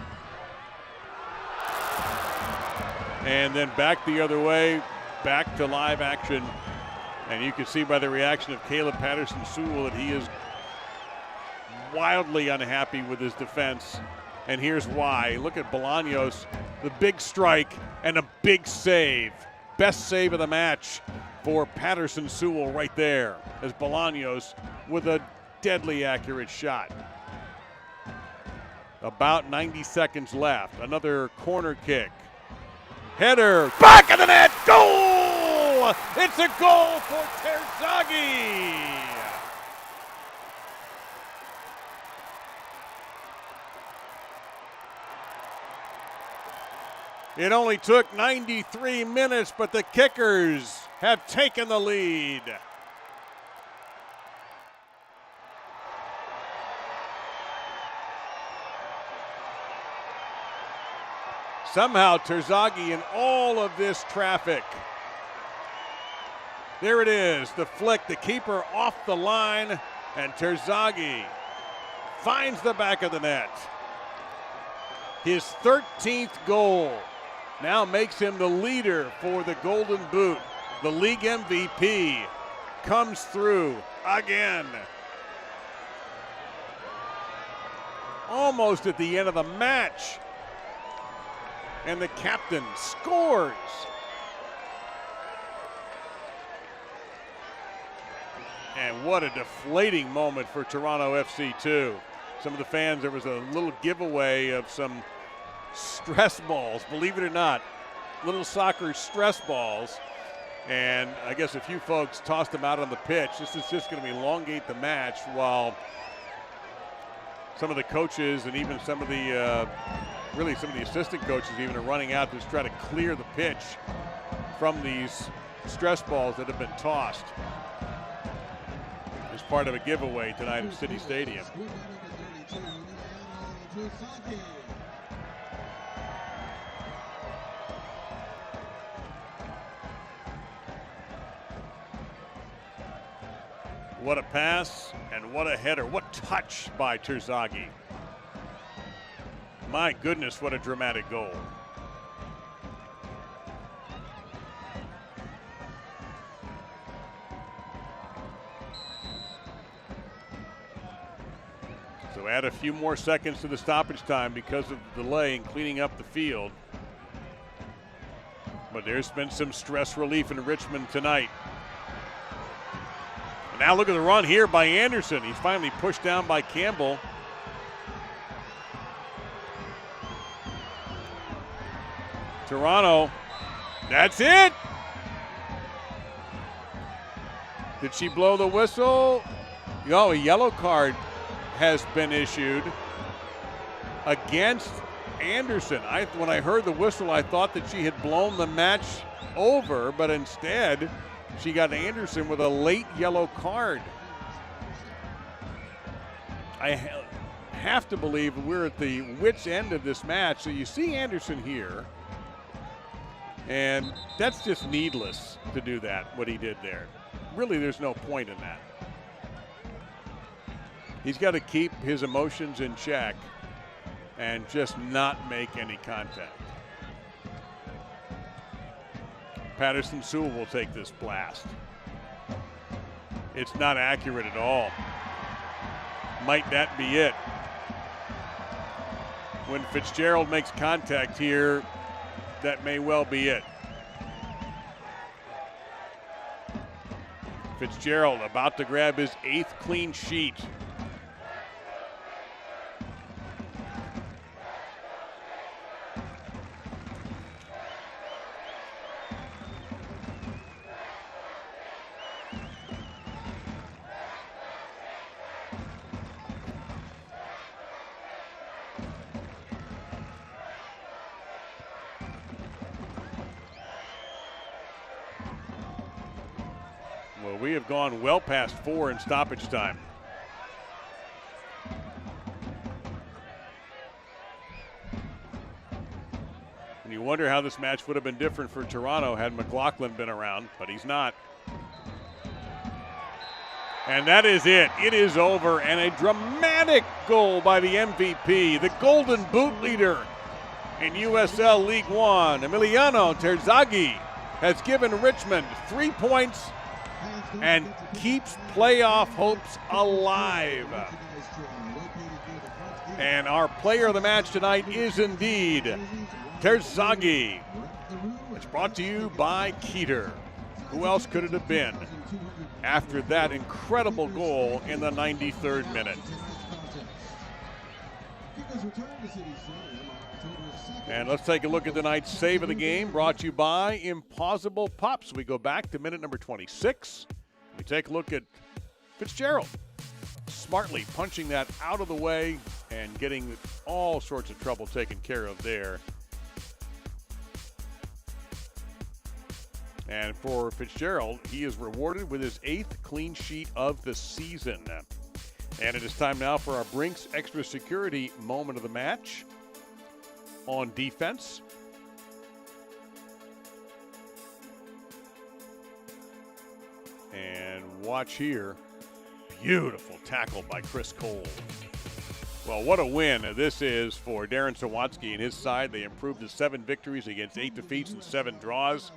And then back the other way, back to live action. And you can see by the reaction of Caleb Patterson-Sewell that he is wildly unhappy with his defense. And here's why. Look at Bolaños, the big strike and a big save. Best save of the match for Patterson-Sewell right there, as Bolaños with a deadly accurate shot. About 90 seconds left. Another corner kick. Header, back of the net, goal! It's a goal for Terzaghi! It only took 93 minutes, but the Kickers have taken the lead. Somehow Terzaghi in all of this traffic. There it is, the flick, the keeper off the line, and Terzaghi finds the back of the net. His 13th goal now makes him the leader for the Golden Boot. The league MVP comes through again. Almost at the end of the match. And the captain scores. And what a deflating moment for Toronto FC too. Some of the fans, there was a little giveaway of some stress balls, believe it or not, little soccer stress balls. And I guess a few folks tossed them out on the pitch. This is just going to elongate the match while some of the coaches and even some of the really some of the assistant coaches even are running out to try to clear the pitch from these stress balls that have been tossed as part of a giveaway tonight at City Stadium. What a pass and what a header. What touch by Terzaghi. My goodness, what a dramatic goal. So add a few more seconds to the stoppage time because of the delay in cleaning up the field. But there's been some stress relief in Richmond tonight. And now look at the run here by Anderson. He's finally pushed down by Campbell. Toronto, that's it. Did she blow the whistle? Oh, a yellow card has been issued against Anderson. When I heard the whistle, I thought that she had blown the match over, but instead she got Anderson with a late yellow card. I have to believe we're at the wit's end of this match. So you see Anderson here. And that's just needless to do that, what he did there. Really, there's no point in that. He's got to keep his emotions in check and just not make any contact. Patterson-Sewell will take this blast. It's not accurate at all. Might that be it? When Fitzgerald makes contact here, that may well be it. Fitzgerald about to grab his 8th clean sheet. Well, we have gone well past 4 in stoppage time. When you wonder how this match would have been different for Toronto had McLaughlin been around, but he's not. And that is it. It is over, and a dramatic goal by the MVP, the Golden Boot leader in USL League One. Emiliano Terzaghi has given Richmond 3 points and keeps playoff hopes alive. And our player of the match tonight is indeed Terzaghi. It's brought to you by Keeter. Who else could it have been after that incredible goal in the 93rd minute? And let's take a look at tonight's save of the game, brought to you by Impossible Pops. We go back to minute number 26. We take a look at Fitzgerald smartly punching that out of the way and getting all sorts of trouble taken care of there. And for Fitzgerald, he is rewarded with his 8th clean sheet of the season. And it is time now for our Brinks Extra Security moment of the match. On defense, and watch here, beautiful tackle by Chris Cole. Well, what a win this is for Darren Sawatsky and his side. They improved to 7 victories against 8 defeats and 7 draws.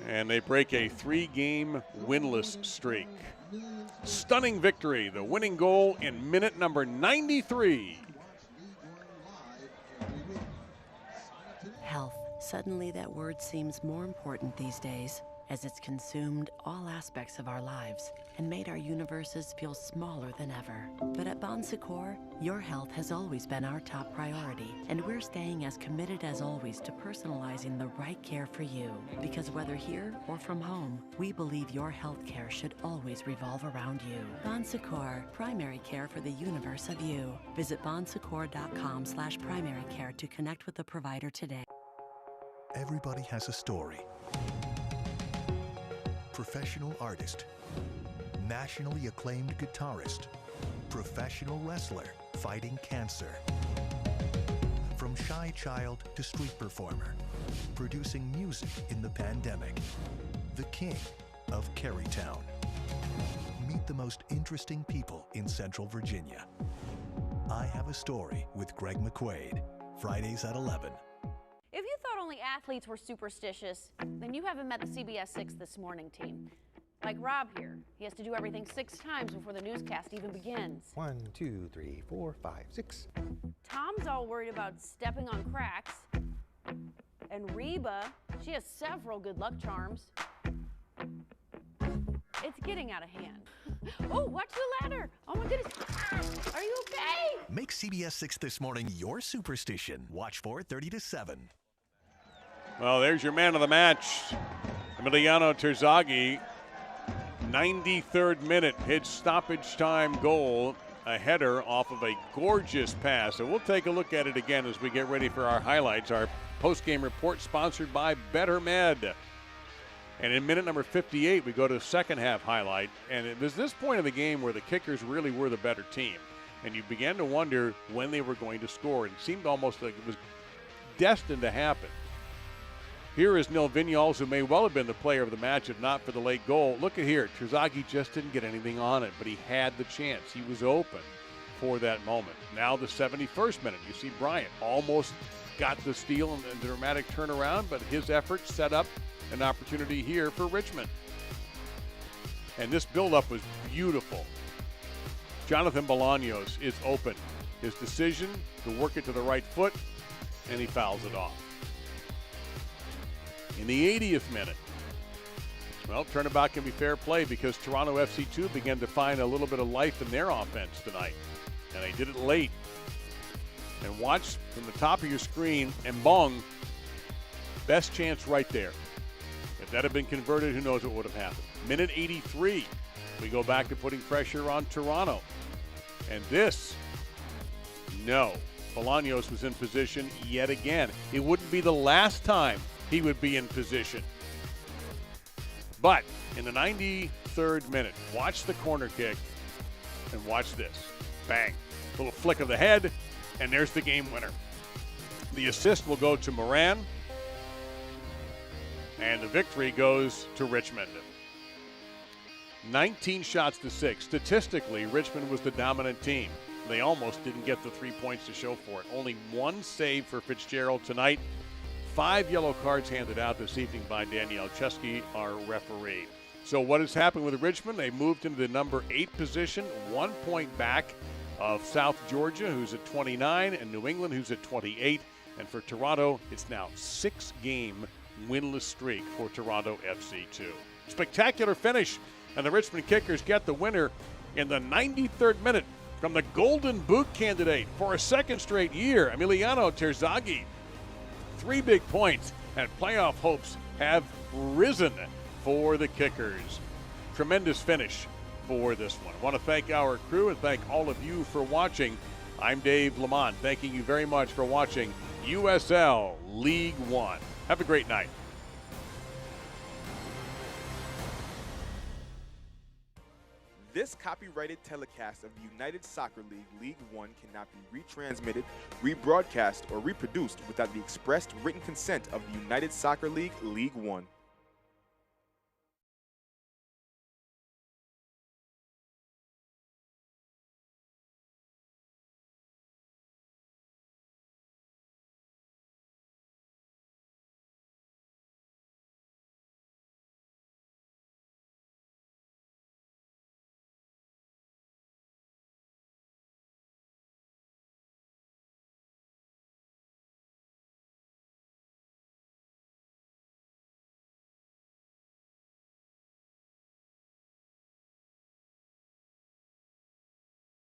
And they break a 3-game winless streak. Stunning victory, the winning goal in minute number 93. Health. Suddenly that word seems more important these days, as it's consumed all aspects of our lives and made our universes feel smaller than ever. But at Bon Secours, your health has always been our top priority, and we're staying as committed as always to personalizing the right care for you. Because whether here or from home, we believe your health care should always revolve around you. Bon Secours, primary care for the universe of you. Visit bonsecours.com/primary care to connect with a provider today. Everybody has a story. Professional artist, nationally acclaimed guitarist, professional wrestler fighting cancer. From shy child to street performer, producing music in the pandemic. The king of Carytown. Meet the most interesting people in Central Virginia. I Have a Story with Greg McQuaid, Fridays at 11. If you thought only athletes were superstitious, then you haven't met the CBS 6 This Morning team. Like Rob here. He has to do everything 6 times before the newscast even begins. 1, 2, 3, 4, 5, 6. Tom's all worried about stepping on cracks. And Reba, she has several good luck charms. It's getting out of hand. Oh, watch the ladder. Oh my goodness. Are you okay? Make CBS 6 This Morning your superstition. Watch 4:30 to 7. Well, there's your man of the match, Emiliano Terzaghi. 93rd minute, hit stoppage time goal, a header off of a gorgeous pass. And we'll take a look at it again as we get ready for our highlights. Our post-game report sponsored by Better Med. And in minute number 58, we go to the second half highlight. And it was this point of the game where the Kickers really were the better team. And you began to wonder when they were going to score. It seemed almost like it was destined to happen. Here is Nil Vignoles, who may well have been the player of the match if not for the late goal. Look at here. Terzaghi just didn't get anything on it, but he had the chance. He was open for that moment. Now the 71st minute. You see Bryant almost got the steal and the dramatic turnaround, but his effort set up an opportunity here for Richmond. And this buildup was beautiful. Jonathan Bolaños is open. His decision to work it to the right foot, and he fouls it off. In the 80th minute, well, turnabout can be fair play because Toronto FC2 began to find a little bit of life in their offense tonight, and they did it late. And watch from the top of your screen, Mbong, best chance right there. If that had been converted, who knows what would have happened. Minute 83, we go back to putting pressure on Toronto. And this, no. Bolaños was in position yet again. It wouldn't be the last time he would be in position. But in the 93rd minute, watch the corner kick and watch this. Bang. Little flick of the head, and there's the game winner. The assist will go to Moran, and the victory goes to Richmond. 19 shots to 6. Statistically, Richmond was the dominant team. They almost didn't get the 3 points to show for it. Only one save for Fitzgerald tonight. 5 yellow cards handed out this evening by Danielle Chesky, our referee. So what has happened with Richmond? They moved into the number 8 position, 1 point back of South Georgia, who's at 29, and New England, who's at 28. And for Toronto, it's now 6-game winless streak for Toronto FC2. Spectacular finish, and the Richmond Kickers get the winner in the 93rd minute from the Golden Boot candidate for a second straight year, Emiliano Terzaghi. 3 big points, and playoff hopes have risen for the Kickers. Tremendous finish for this one. I want to thank our crew and thank all of you for watching. I'm Dave Lamont, thanking you very much for watching USL League One. Have a great night. This copyrighted telecast of the United Soccer League League One cannot be retransmitted, rebroadcast, or reproduced without the expressed written consent of the United Soccer League League One.